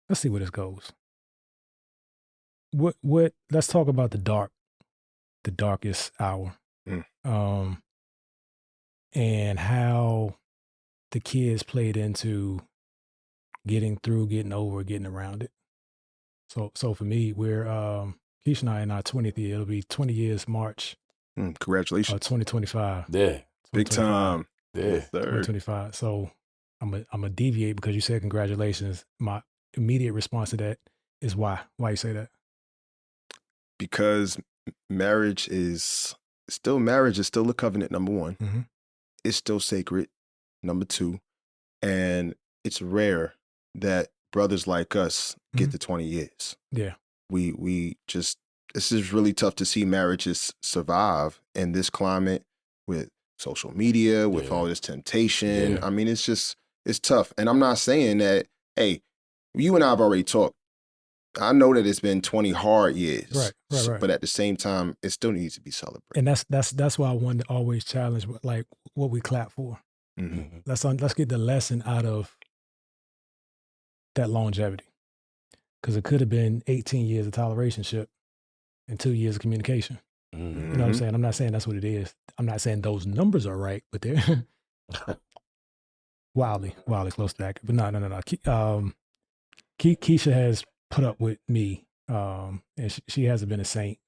let's see where this goes. What let's talk about the darkest hour. And how the kids played into getting through, getting over, getting around it. So for me, we're Keisha and I in our 20th year. It'll be 20 years March Congratulations. 2025. Yeah. Big time. Yeah. Yes, sir. 2025. So I'm a deviate because you said congratulations. My immediate response to that is why? Why you say that? Because marriage is still a covenant, number one. Mm-hmm. It's still sacred, number two. And it's rare that brothers like us get to 20 years. Yeah. We just, this is really tough to see marriages survive in this climate with social media, with all this temptation. Yeah. I mean, it's tough. And I'm not saying that, hey, you and I have already talked. I know that it's been 20 hard years. Right. But at the same time, it still needs to be celebrated. And that's why I wanted to always challenge like what we clap for. Mm-hmm. Let's get the lesson out of that longevity. Because it could have been 18 years of toleration and 2 years of communication. Mm-hmm. You know what I'm saying? I'm not saying that's what it is. I'm not saying those numbers are right, but they're wildly close to that. But no. Keisha has put up with me, and she hasn't been a saint,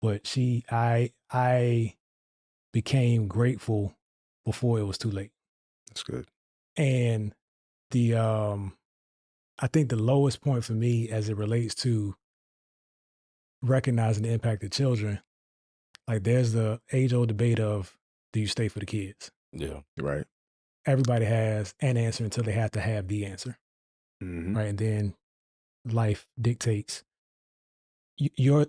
but I became grateful before it was too late. That's good. And I think the lowest point for me as it relates to recognizing the impact of children, like there's the age-old debate of, do you stay for the kids? Yeah. Right. Everybody has an answer until they have to have the answer. Mm-hmm. Right. And then life dictates your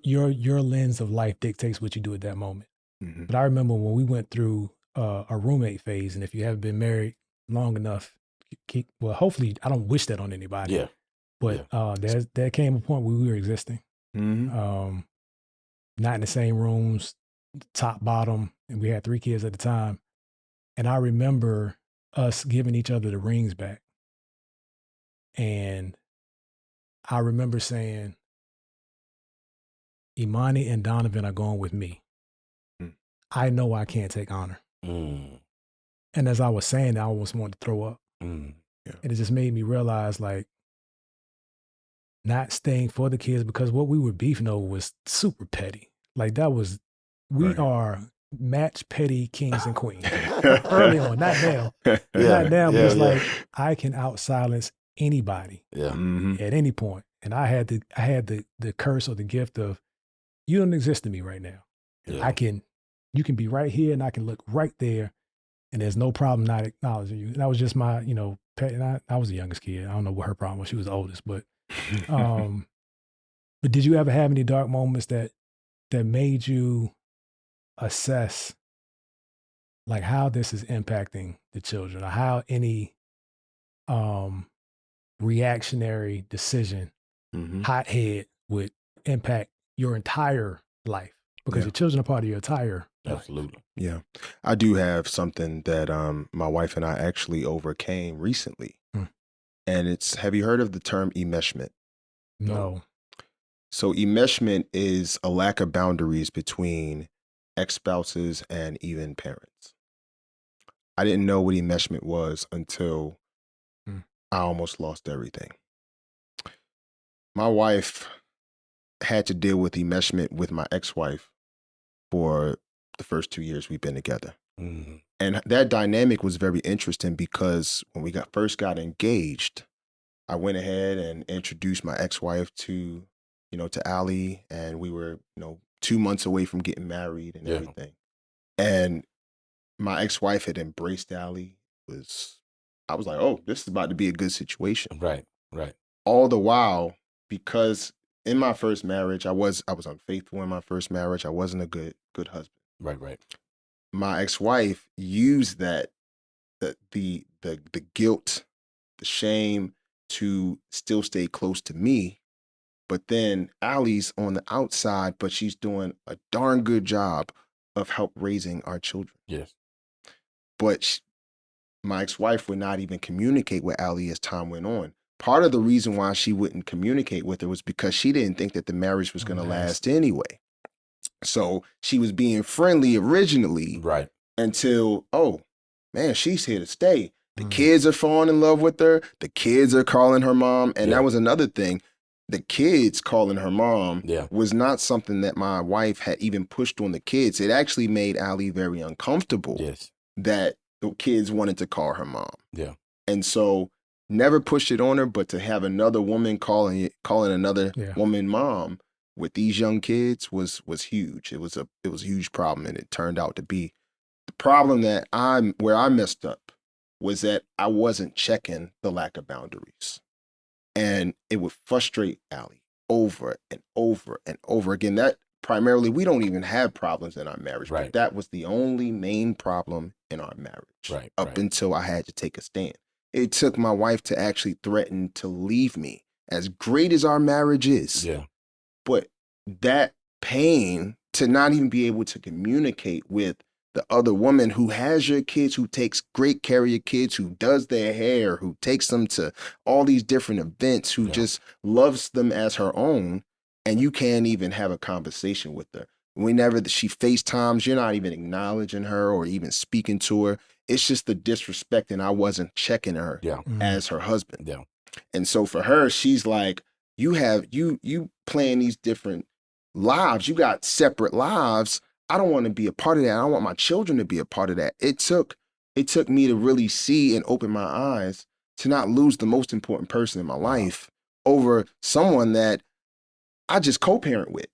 lens of life dictates what you do at that moment. Mm-hmm. But I remember when we went through a roommate phase, and if you haven't been married long enough, well, hopefully, I don't wish that on anybody. Yeah. But there came a point where we were existing, Mm-hmm. not in the same rooms, top, bottom, and we had 3 kids at the time. And I remember us giving each other the rings back. And I remember saying, Imani and Donovan are going with me. Mm. I know I can't take honor. Mm. And as I was saying, I almost wanted to throw up. Mm. Yeah. And it just made me realize, like, not staying for the kids, because what we were beefing over was super petty. Like we are match petty kings and queens early on, not now. Not now, but it's like, I can out-silence anybody at any point. And I had the curse or the gift of, you don't exist to me right now. Yeah. You can be right here and I can look right there and there's no problem not acknowledging you. And that was just my, pet. And I was the youngest kid. I don't know what her problem was. She was the oldest, but did you ever have any dark moments that made you assess like how this is impacting the children, or how any reactionary decision, hothead, would impact your entire life? Because your children are part of your entire life. Absolutely. Yeah. I do have something that my wife and I actually overcame recently. And have you heard of the term enmeshment? No. So enmeshment is a lack of boundaries between ex-spouses and even parents. I didn't know what enmeshment was until I almost lost everything. My wife had to deal with enmeshment with my ex-wife for the first 2 years we've been together. Mm-hmm. And that dynamic was very interesting because when we first got engaged, I went ahead and introduced my ex-wife to Allie, and we were, 2 months away from getting married and everything. And my ex-wife had embraced Allie. I was like, oh, this is about to be a good situation. Right. All the while, because in my first marriage, I was unfaithful in my first marriage. I wasn't a good husband. Right. My ex-wife used that, the guilt, the shame, to still stay close to me. But then Allie's on the outside, but she's doing a darn good job of help raising our children. Yes. But my ex-wife would not even communicate with Allie as time went on. Part of the reason why she wouldn't communicate with her was because she didn't think that the marriage was going to last anyway. So she was being friendly originally. Right. Until, oh, man, she's here to stay. The kids are falling in love with her. The kids are calling her mom. And that was another thing. The kids calling her mom was not something that my wife had even pushed on the kids. It actually made Allie very uncomfortable that the kids wanted to call her mom. Yeah. And so never pushed it on her, but to have another woman calling another woman mom with these young kids was huge. It was a huge problem, and it turned out to be the problem that where I messed up was that I wasn't checking the lack of boundaries. And it would frustrate Allie over and over and over again. That primarily, we don't even have problems in our marriage, but that was the only main problem in our marriage up until I had to take a stand. It took my wife to actually threaten to leave me, as great as our marriage is. Yeah. But that pain to not even be able to communicate with the other woman who has your kids, who takes great care of your kids, who does their hair, who takes them to all these different events, who just loves them as her own, and you can't even have a conversation with her. Whenever she FaceTimes, you're not even acknowledging her or even speaking to her. It's just the disrespect, and I wasn't checking her as her husband. Yeah. And so for her, she's like, you playing these different lives. You got separate lives. I don't want to be a part of that. I don't want my children to be a part of that. It took me to really see and open my eyes to not lose the most important person in my life over someone that I just co-parent with.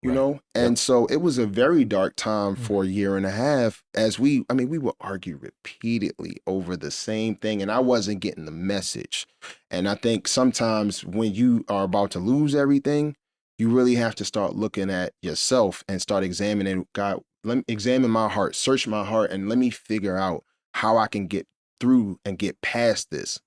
You know? And so it was a very dark time for a year and a half as we would argue repeatedly over the same thing, and I wasn't getting the message. And I think sometimes when you are about to lose everything, you really have to start looking at yourself and start examining, God, let me examine my heart, search my heart, and let me figure out how I can get through and get past this.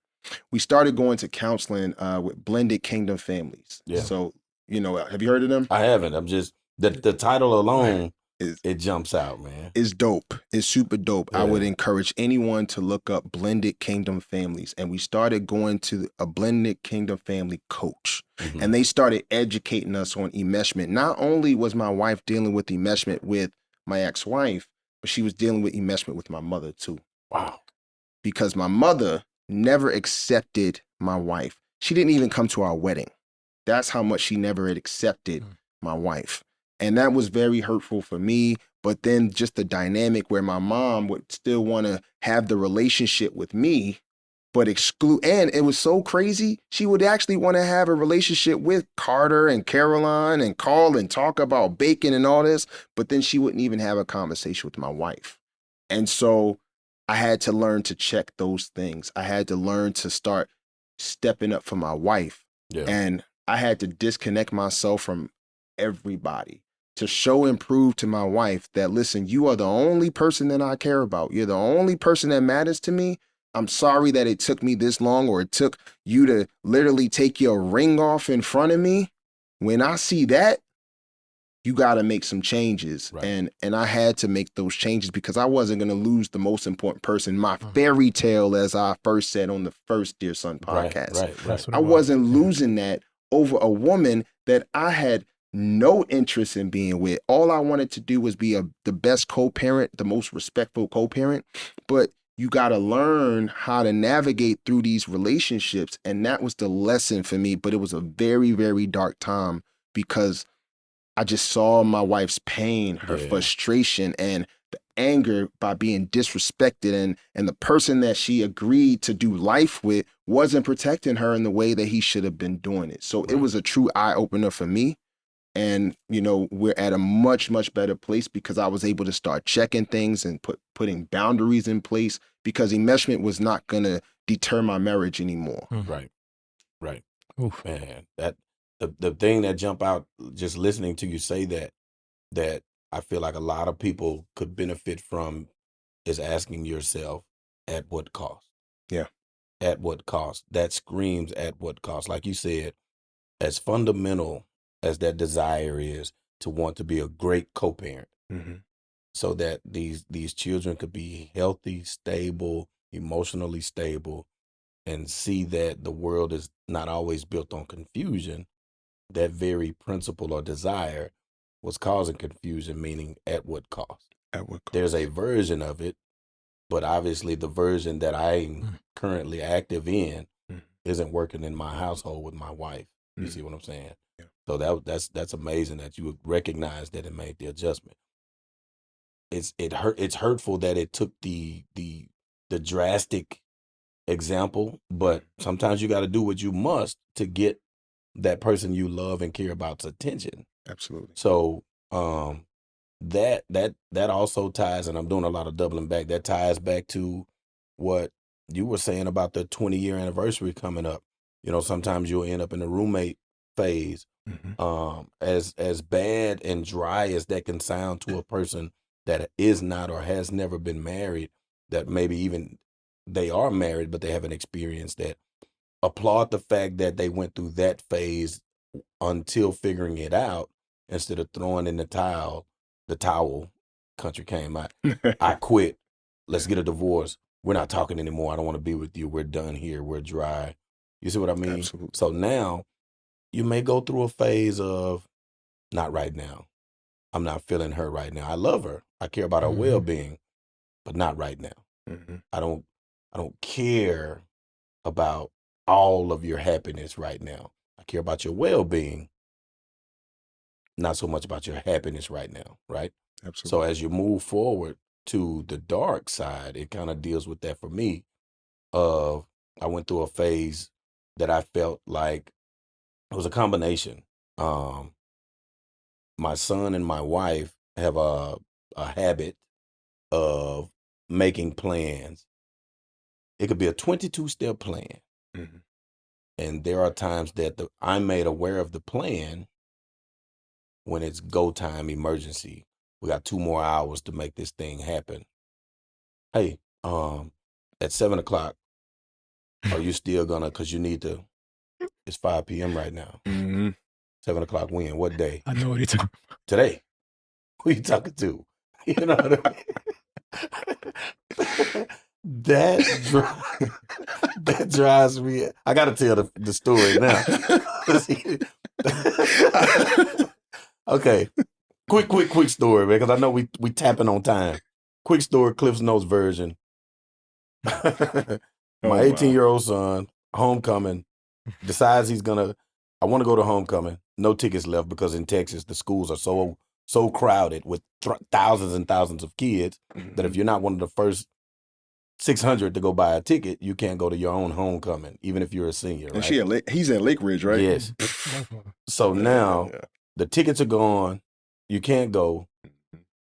We started going to counseling with Blended Kingdom Families. Yeah. So, have you heard of them? I haven't. I'm just, the title alone, it jumps out, man. It's dope. It's super dope. Yeah. I would encourage anyone to look up Blended Kingdom Families. And we started going to a Blended Kingdom Family coach. And they started educating us on enmeshment. Not only was my wife dealing with enmeshment with my ex-wife, but she was dealing with enmeshment with my mother too. Wow. Because my mother never accepted my wife. She didn't even come to our wedding. That's how much she never had accepted my wife. And that was very hurtful for me. But then just the dynamic where my mom would still want to have the relationship with me, but exclude. And it was so crazy. She would actually want to have a relationship with Carter and Caroline and call and talk about bacon and all this. But then she wouldn't even have a conversation with my wife. And so I had to learn to check those things. I had to learn to start stepping up for my wife. Yeah. And I had to disconnect myself from everybody to show and prove to my wife that, listen, you are the only person that I care about. You're the only person that matters to me. I'm sorry that it took me this long, or it took you to literally take your ring off in front of me. When I see that, you got to make some changes. And I had to make those changes because I wasn't going to lose the most important person, my fairy tale, as I first said on the first Dear Son podcast. I wasn't losing that over a woman that I had no interest in being with. All I wanted to do was be the best co-parent, the most respectful co-parent. But you got to learn how to navigate through these relationships. And that was the lesson for me. But it was a very, very dark time because I just saw my wife's pain, her frustration, and the anger by being disrespected. And the person that she agreed to do life with wasn't protecting her in the way that he should have been doing it. So it was a true eye-opener for me. And, we're at a much, much better place because I was able to start checking things and putting boundaries in place because enmeshment was not going to deter my marriage anymore. Right. Oof. Man, that the thing that jump out just listening to you say that I feel like a lot of people could benefit from is asking yourself, at what cost? Yeah. At what cost? That screams at what cost? Like you said, as fundamental as that desire is to want to be a great co-parent, so that these children could be healthy, stable, emotionally stable, and see that the world is not always built on confusion. That very principle or desire was causing confusion, meaning at what cost? At what cost? There's a version of it but obviously the version that I'm currently active in isn't working in my household with my wife. You see what I'm saying? Yeah. So that's amazing that you would recognize that and make the adjustment. It's hurtful that it took the drastic example, but sometimes you got to do what you must to get that person you love and care about's attention. Absolutely. So that also ties, and I'm doing a lot of doubling back. That ties back to what you were saying about the 20-year anniversary coming up. You know, sometimes you'll end up in the roommate phase. As bad and dry as that can sound to a person that is not or has never been married, that maybe even they are married but they haven't experienced that. Applaud the fact that they went through that phase until figuring it out, instead of throwing in the towel. Country came out. I quit. Let's get a divorce. We're not talking anymore. I don't want to be with you. We're done here. We're dry. You see what I mean? Absolutely. So now you may go through a phase of, not right now. I'm not feeling her right now. I love her. I care about her well-being, but not right now. I don't care about all of your happiness right now. I care about your well-being, not so much about your happiness right now, right? Absolutely. So as you move forward to the dark side, it kind of deals with that for me. I went through a phase that I felt like it was a combination. My son and my wife have a habit of making plans. It could be a 22-step plan. And there are times that I'm made aware of the plan when it's go time emergency. We got 2 more hours to make this thing happen. Hey, at 7 o'clock, are you still gonna, cause you need to, it's 5 p.m. right now. 7 o'clock when? What day? I know what you're talking about. Today. Who you talking to? You know what I mean? That drives me. I got to tell the story now. Okay, quick story, man, because I know we tapping on time. Quick story, Cliff's Notes version. My 18-year-old son, homecoming, decides I want to go to homecoming. No tickets left because in Texas the schools are so crowded with thousands and thousands of kids that if you're not one of the first 600 to go buy a ticket, you can't go to your own homecoming, even if you're a senior. And right? He's in Lake Ridge, right? Yes. So now the tickets are gone. You can't go.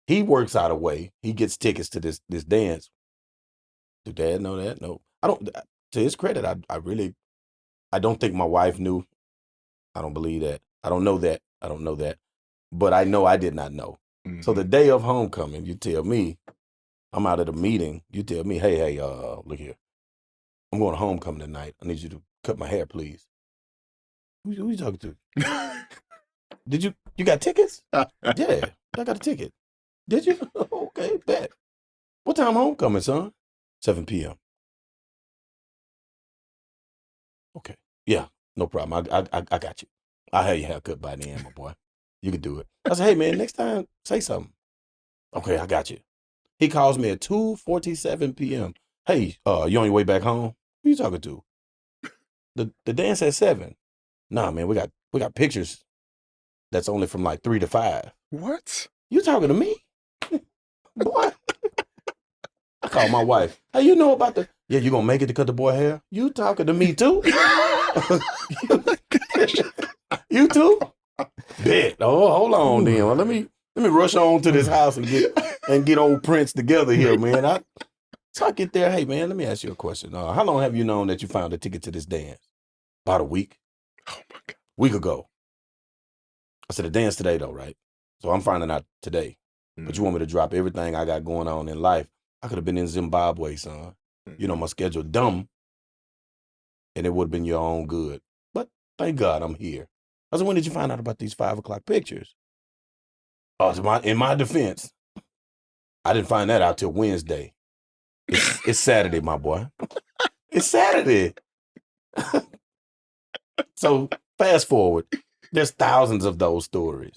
He works out a way. He gets tickets to this dance. Do Dad know that? No. I don't. To his credit, I don't think my wife knew. I don't believe that. I don't know that. But I know I did not know. So the day of homecoming, you tell me, I'm out at a meeting. You tell me, hey, look here. I'm going to homecoming tonight. I need you to cut my hair, please. Who you talking to? Did you got tickets? Yeah, I got a ticket. Did you? Okay, bet. What time homecoming, son? 7 p.m. Okay. Yeah, no problem. I got you. I'll have your haircut by then, my boy. You can do it. I said, hey, man, next time, say something. Okay, I got you. He calls me at 2:47 p.m. Hey, you on your way back home? Who you talking to? The dance at 7. Nah, man, we got pictures that's only from like 3 to 5. What? You talking to me? Boy. I called my wife. Hey, you know about yeah, you gonna make it to cut the boy hair? You talking to me too? You too? Bet. Oh, hold on then. Well, let me rush on to this house and get old Prince together here, man. So I get there. Hey, man, let me ask you a question. How long have you known that you found a ticket to this dance? About a week. Oh my God. Week ago. I said, the dance today though, right? So I'm finding out today. But you want me to drop everything I got going on in life? I could have been in Zimbabwe, son. You know, my schedule dumb. And it would have been your own good. But thank God I'm here. I said, when did you find out about these 5 o'clock pictures? In my defense, I didn't find that out till Wednesday. It's Saturday, my boy. It's Saturday. So fast forward, there's thousands of those stories.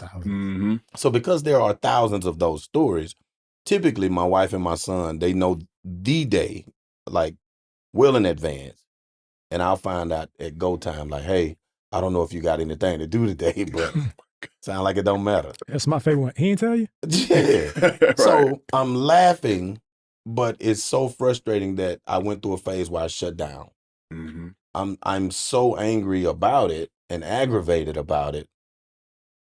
So because there are thousands of those stories, typically my wife and my son, they know the day, like well in advance. And I'll find out at go time, like, hey, I don't know if you got anything to do today, but sound like it don't matter. That's my favorite one. He didn't tell you? Yeah. Right. So I'm laughing, but it's so frustrating that I went through a phase where I shut down. Mm-hmm. I'm so angry about it and aggravated about it.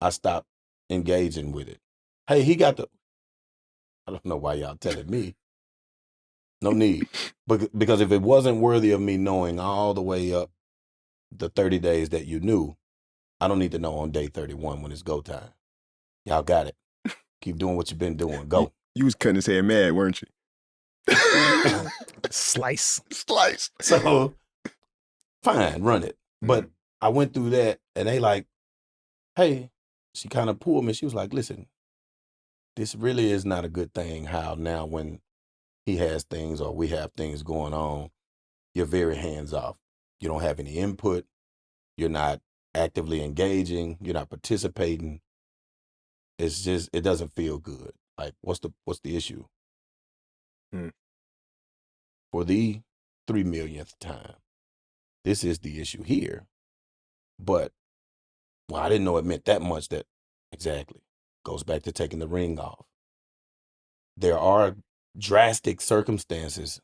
I stopped engaging with it. Hey, he got the. I don't know why y'all telling me. No need. But because if it wasn't worthy of me knowing all the way up the 30 days that you knew, I don't need to know on day 31 when it's go time. Y'all got it. Keep doing what you've been doing. Go. You was cutting his hair mad, weren't you? Slice. So fine, run it. But I went through that and they like, hey, she kind of pulled me. She was like, listen, this really is not a good thing how now when he has things or we have things going on, you're very hands off. You don't have any input. You're not actively engaging. You're not participating. It's just, it doesn't feel good. Like, what's the issue? For the 3 millionth time, this is the issue here. But, well, I didn't know it meant that much. That exactly goes back to taking the ring off. There are drastic circumstances.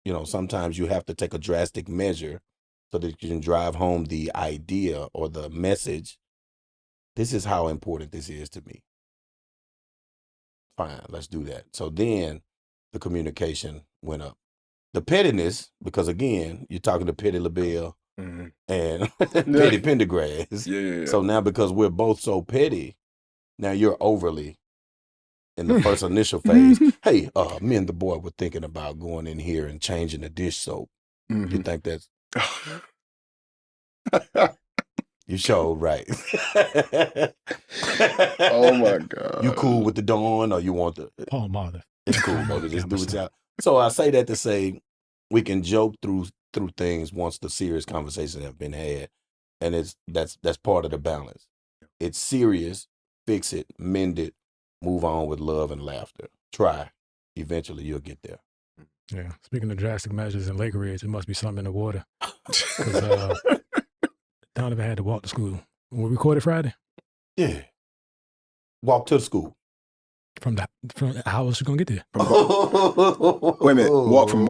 You know, sometimes you have to take a drastic measure so that you can drive home the idea or the message. This is how important this is to me. Fine, let's do that. So then the communication went up. The pettiness, because again, you're talking to Petty LaBelle and Petty Pendergrass. Yeah. So now because we're both so petty, now you're overly in the first initial phase. Hey, me and the boy were thinking about going in here and changing the dish soap. You think that's... You showed right. Oh my God. You cool with the Dawn or you want the... Paul Mother. It's cool, brother. Just do it out. So I say that to say we can joke through things once the serious conversations have been had. And that's part of the balance. It's serious, fix it, mend it, move on with love and laughter. Try. Eventually you'll get there. Yeah. Speaking of drastic measures in Lake Ridge, it must be something in the water. Because Donovan had to walk to school. We recorded Friday? Yeah. Walk to the school. From how else you gonna get there? Wait a minute. Walk from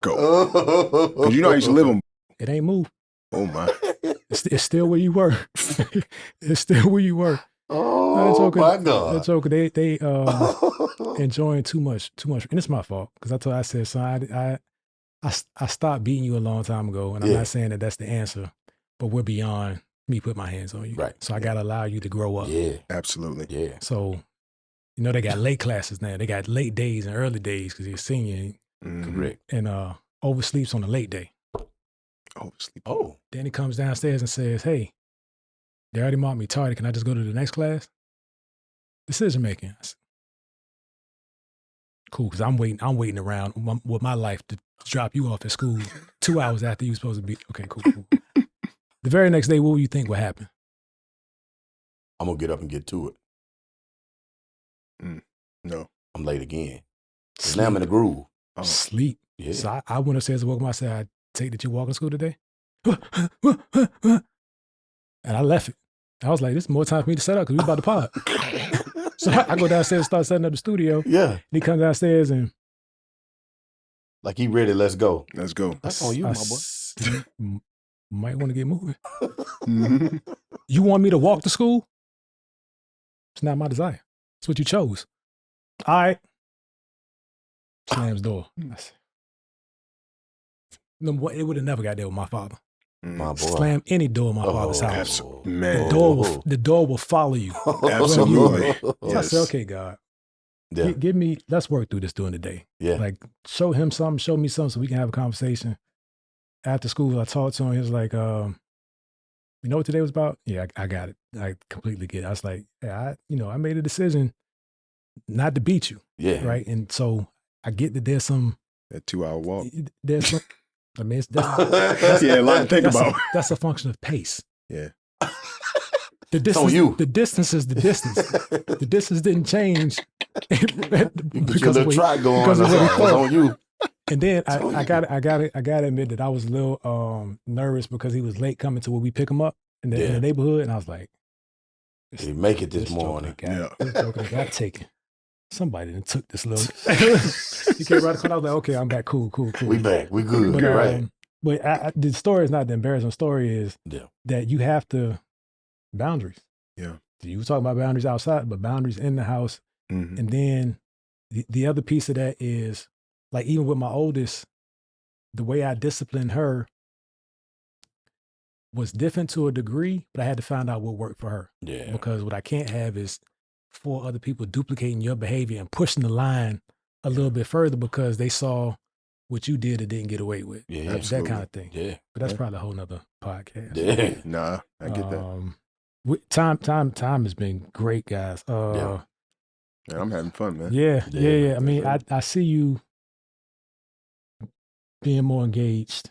go. Because you know I used to live on. It ain't moved. Oh my. It's still where you were. It's still where you were. Oh my God. That's okay. They enjoying too much, and it's my fault because I said, son, I stopped beating you a long time ago, and I'm not saying that that's the answer, but we're beyond me put my hands on you. Right. So I gotta allow you to grow up. Yeah. Absolutely. Yeah. So, you know, they got late classes now. They got late days and early days because he's a senior. Correct. And oversleeps on the late day. Oversleep. Oh. Then he comes downstairs and says, hey, they already marked me tardy. Can I just go to the next class? Decision making. I said, cool, because I'm waiting around with my life to drop you off at school 2 hours after you were supposed to be. Okay, cool. The very next day, what do you think would happen? I'm going to get up and get to it. No. I'm late again. Now I'm in the groove. Sleep. Yeah. So I went upstairs and woke him. I said, I take that you're walking to school today? And I left it. I was like, this is more time for me to set up because we about to pod. So I go downstairs and start setting up the studio. Yeah. And he comes downstairs and... Like he ready, let's go. Let's go. That's on you, my boy. Might want to get moving. You want me to walk to school? It's not my desire. It's what you chose. All right. Slams door. No, it would have never got there with my father. My boy. Slam any door in my father's house. Man. The door will follow you. Absolutely. So I said, okay, God. Yeah. Give me, let's work through this during the day. Yeah. Like, show him something, show me something so we can have a conversation. After school, I talked to him. He was like, you know what today was about? Yeah, I got it. I completely get it. I was like, yeah, I made a decision not to beat you. Yeah. Right. And so I get that there's some. That 2 hour walk. There's some. I mean, that's Yeah, a lot to think about. That's a function of pace. Yeah. The distance, on you. The distance is the distance. The distance didn't change You put your little try going. That's on you. And then I gotta admit that I was a little nervous because he was late coming to where we pick him up in the neighborhood, and I was like, "Did he make it this morning?" This joker got taken. Somebody done took this little. He came right across. I was like, okay, I'm back. Cool. We back. We good. But, right. But the story is not the embarrassing story. Is that you have to boundaries. Yeah. You were talking about boundaries outside, but boundaries in the house. Mm-hmm. And then the other piece of that is, like, even with my oldest, the way I disciplined her was different to a degree, but I had to find out what worked for her. Yeah. Because what I can't have is 4 other people duplicating your behavior and pushing the line a little bit further because they saw what you did and didn't get away with. Yeah, that kind of thing. Yeah. But that's probably a whole nother podcast. Yeah. Nah, I get that. Time has been great, guys. Man, I'm having fun, man. Yeah. I mean, I see you being more engaged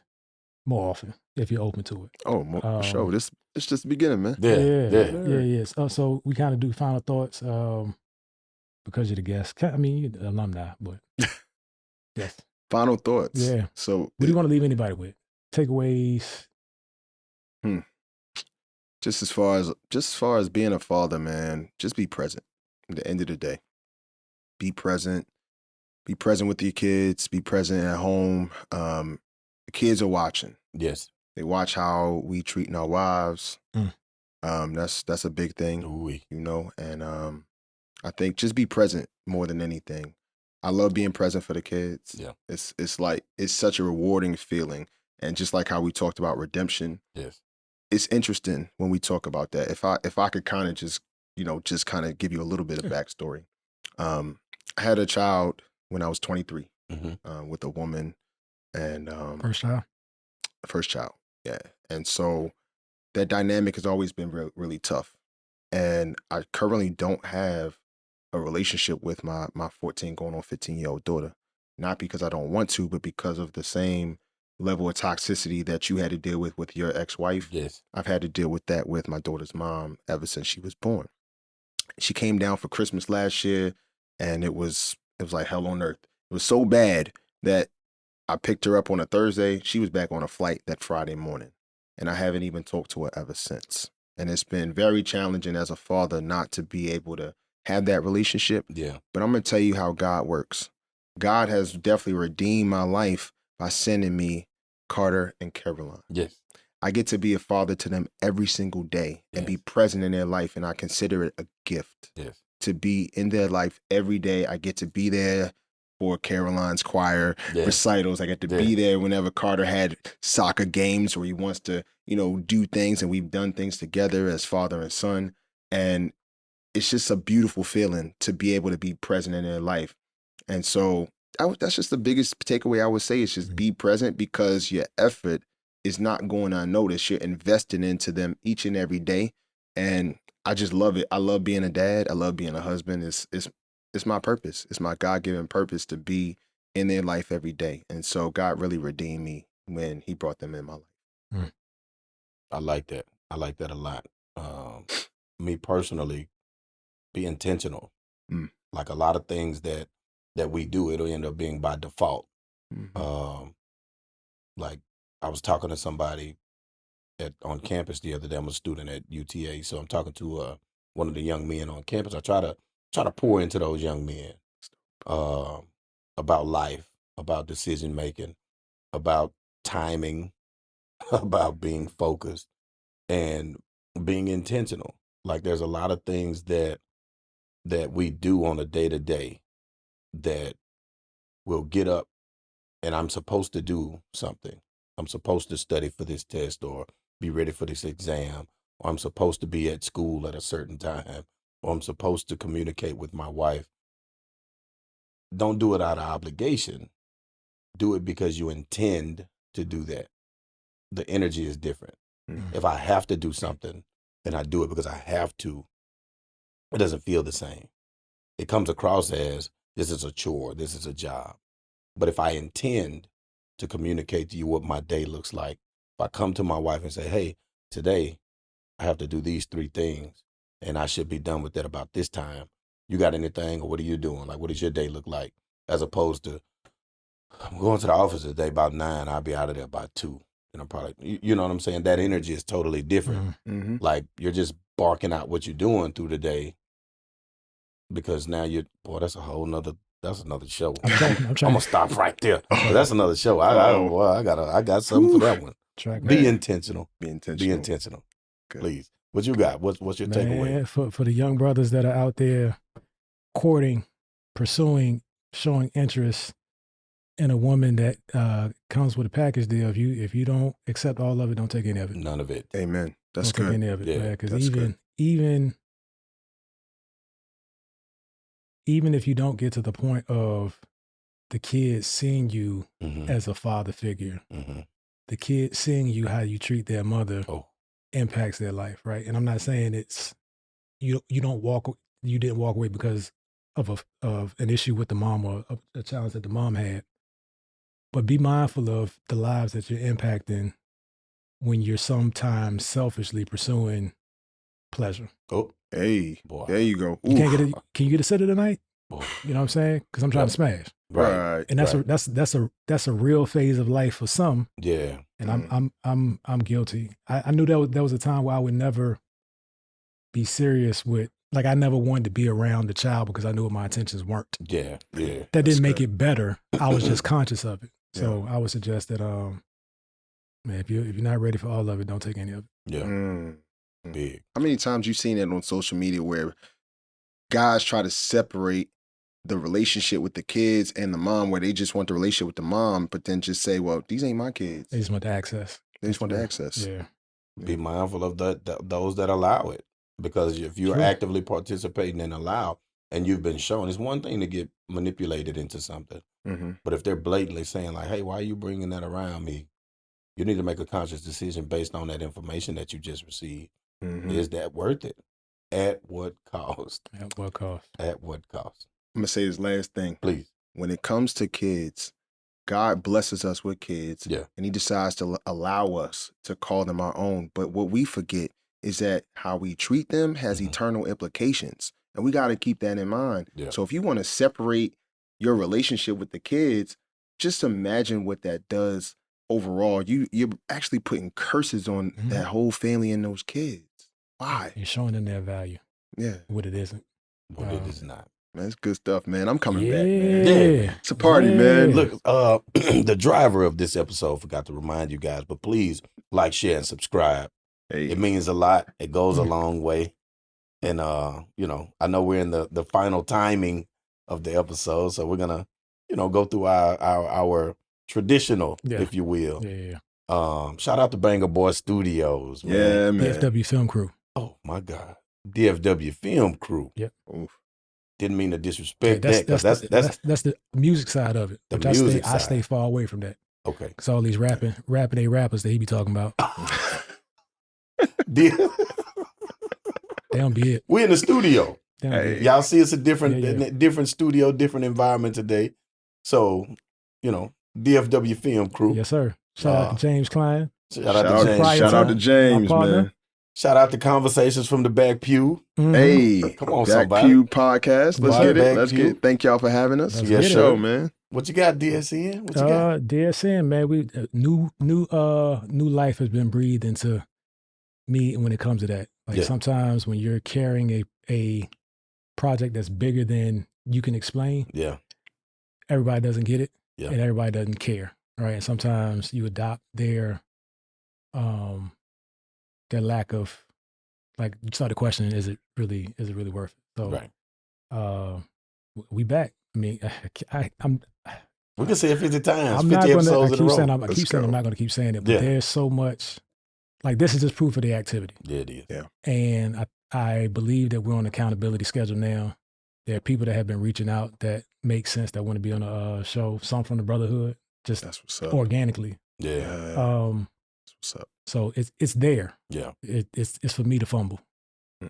more often if you're open to it. Oh, for sure. It's just the beginning, man. Yeah. So we kind of do final thoughts because you're the guest. I mean, you're the alumni, but yes. Final thoughts. Yeah. So what do you want to leave anybody with? Takeaways? Just as far as being a father, man, just be present. At the end of the day, be present. Be present with your kids. Be present at home. The kids are watching. Yes. They watch how we treating our wives. That's a big thing. You know, and I think just be present more than anything. I love being present for the kids. Yeah. It's like it's such a rewarding feeling. And just like how we talked about redemption. Yes. It's interesting when we talk about that. If I could kind of just kind of give you a little bit of backstory. I had a child when I was 23 with a woman, and first child, yeah. And so that dynamic has always been really tough. And I currently don't have a relationship with my 14 going on 15-year-old daughter, not because I don't want to, but because of the same level of toxicity that you had to deal with your ex-wife. Yes. I've had to deal with that with my daughter's mom ever since she was born. She came down for Christmas last year, and it was like hell on earth. It was so bad that I picked her up on a Thursday. She was back on a flight that Friday morning, and I haven't even talked to her ever since. And it's been very challenging as a father not to be able to have that relationship. Yeah. But I'm going to tell you how God works. God has definitely redeemed my life by sending me Carter and Caroline. Yes. I get to be a father to them every single day and be present in their life, and I consider it a gift. Yes. To be in their life every day. I get to be there for Caroline's choir recitals. I get to be there whenever Carter had soccer games where he wants to, do things, and we've done things together as father and son. And it's just a beautiful feeling to be able to be present in their life. And so that's just the biggest takeaway I would say is just be present, because your effort is not going unnoticed. You're investing into them each and every day. And I just love it. I love being a dad. I love being a husband. It's my purpose. It's my God-given purpose to be in their life every day. And so God really redeemed me when he brought them in my life. I like that. I like that a lot. Me personally, be intentional. Like a lot of things that we do, it'll end up being by default. Like I was talking to somebody on campus the other day. I'm a student at UTA, so I'm talking to one of the young men on campus. I try to pour into those young men about life, about decision making, about timing, about being focused and being intentional. Like there's a lot of things that we do on a day-to-day that we'll get up and I'm supposed to do something. I'm supposed to study for this test or be ready for this exam, or I'm supposed to be at school at a certain time, or I'm supposed to communicate with my wife. Don't do it out of obligation. Do it because you intend to do that. The energy is different. If I have to do something, then I do it because I have to. It doesn't feel the same. It comes across as this is a chore, this is a job. But if I intend to communicate to you what my day looks like, if I come to my wife and say, hey, today I have to do these 3 things and I should be done with that about this time, you got anything, or what are you doing? Like, what does your day look like? As opposed to, I'm going to the office today about 9. I'll be out of there by 2. And I'm probably, you know what I'm saying? That energy is totally different. Mm-hmm. Like, you're just barking out what you're doing through the day, because now that's another show. I'm gonna stop right there. That's another show. I got something for that one. Be intentional. Be intentional. Good. Please. What you got? What's your takeaway? For the young brothers that are out there courting, pursuing, showing interest in a woman that comes with a package deal, if you don't accept all of it, don't take any of it. None of it. Amen. That's don't good. Take any of it, yeah, because even if you don't get to the point of the kids seeing you as a father figure, the kids seeing you how you treat their mother impacts their life, right? And I'm not saying it's you didn't walk away because of an issue with the mom or a challenge that the mom had, but be mindful of the lives that you're impacting when you're sometimes selfishly pursuing pleasure. Oh, hey, boy, there you go. Can you get a sitter tonight? Boy. You know what I'm saying? Because I'm trying to smash. Right. And that's a real phase of life for some. Yeah. And I'm guilty. I knew there was a time where I would never be serious with, like, I never wanted to be around the child because I knew what my intentions weren't. Yeah. Yeah. That didn't make it better. I was just conscious of it. So I would suggest that man, if you're not ready for all of it, don't take any of it. Yeah. Big. How many times you seen it on social media where guys try to separate the relationship with the kids and the mom, where they just want the relationship with the mom, but then just say, well, these ain't my kids. They just want the access. Yeah. Be mindful of those that allow it. Because if you're actively participating and allow, and you've been shown, it's one thing to get manipulated into something. But if they're blatantly saying like, hey, why are you bringing that around me? You need to make a conscious decision based on that information that you just received. Is that worth it? At what cost? At what cost? At what cost? I'm going to say this last thing. Please. When it comes to kids, God blesses us with kids. Yeah. And he decides to allow us to call them our own. But what we forget is that how we treat them has eternal implications. And we got to keep that in mind. Yeah. So if you want to separate your relationship with the kids, just imagine what that does overall. You're actually putting curses on that whole family and those kids. Why? You're showing them their value. Yeah. What it isn't. What it is not. Man, it's good stuff, man. I'm coming back, man. Yeah. It's a party, man. Look, the driver of this episode forgot to remind you guys, but please like, share, and subscribe. Hey. It means a lot. It goes a long way. And, I know we're in the final timing of the episode, so we're going to, go through our traditional, if you will. Yeah. Shout out to Banger Boy Studios, man. Yeah, man. DFW Film Crew. Oh, my God. DFW Film Crew. Yep. Oof. Didn't mean to disrespect that. That's the music side of it. I stay far away from that. Okay. Because all these rapping rappers that he be talking about. They don't be it. We're in the studio. Hey. Y'all see it's a different studio, different environment today. So, DFW Film Crew. Yes, sir. Shout out to James Klein. Shout out to James, man. Shout out to Conversations from the Back Pew. Hey, come on, Back somebody. Pew Podcast. Let's get it. Let's get it. Thank y'all for having us. Yes, show, man. What you got, DSN? What you got? DSN, man. We new life has been breathed into me when it comes to that. Like sometimes when you're carrying a project that's bigger than you can explain, everybody doesn't get it, and everybody doesn't care, right? And sometimes you adopt their lack of, like, you start to question, is it really worth it? So, we back. I mean, we can say it 50 times. I'm 50 not episodes gonna. in a row. I keep saying I'm not going to keep saying it, but there's so much. Like, this is just proof of the activity. Yeah, it is. Yeah. And I believe that we're on an accountability schedule now. There are people that have been reaching out that make sense, that want to be on a show. Some from the Brotherhood, just that's what's up. Organically. Yeah. That's what's up. So it's there. Yeah. It's for me to fumble.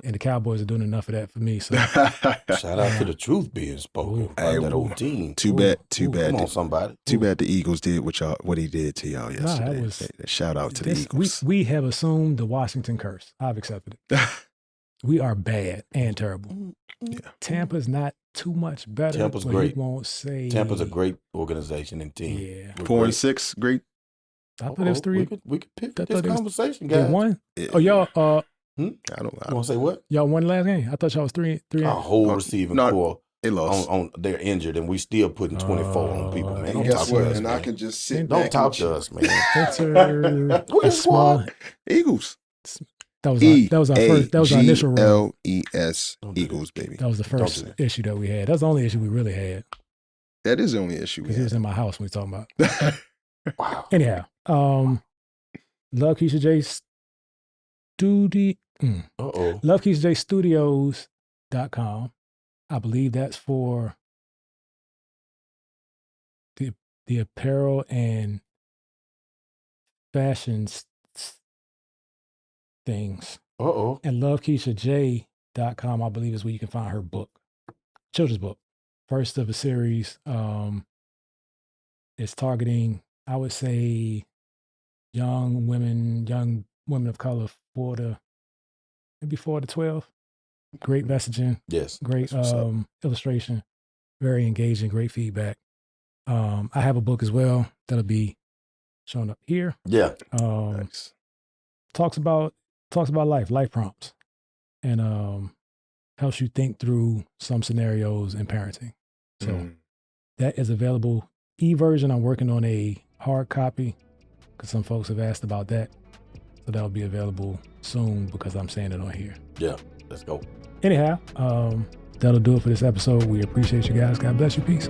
And the Cowboys are doing enough of that for me. So shout out to the truth being spoken by that old team. Too bad. Come on, somebody. Too bad the Eagles did what he did to y'all yesterday. Shout out to the Eagles. We have assumed the Washington curse. I've accepted it. We are bad and terrible. Yeah. Tampa's not too much better. Tampa's but great. You won't say Tampa's a great organization and team. Yeah. We're 4 and great. 6, great. I thought it was 3. We could pick I this thought it was- conversation, They guys. won. Yeah. Oh, y'all. I don't You want to say what? Y'all won the last game. I thought y'all was 3. Our whole Oh, receiving no, core they lost. on they're injured, and we still putting 24 on people, man. And Don't guess talk to what? us, And I man. can just sit Don't back Don't and talk to chill. us, man. Enter Who a you small. squad? Eagles. That was our first. That was our initial run. EAGLES. Don't do Eagles, baby. That was the first do that. issue that we had. That's the only issue we really had That is the only issue we because he was had. in my house when we talking about. Wow. Anyhow, Love Keisha J Studio. Love Keisha J Studios.com. I believe that's for the apparel and fashion things. And LoveKeishaJ.com, I believe, is where you can find her book, children's book, first of a series. It's targeting, I would say, young women of color, 4 to 12. Great messaging. Yes. Great illustration. Very engaging. Great feedback. I have a book as well that'll be showing up here. Yeah. Nice. Talks about life prompts, and helps you think through some scenarios in parenting. So that is available. E-version, I'm working on a hard copy because some folks have asked about that. So that'll be available soon because I'm saying it on here. Yeah. Let's go. Anyhow, that'll do it for this episode. We appreciate you guys. God bless you. Peace.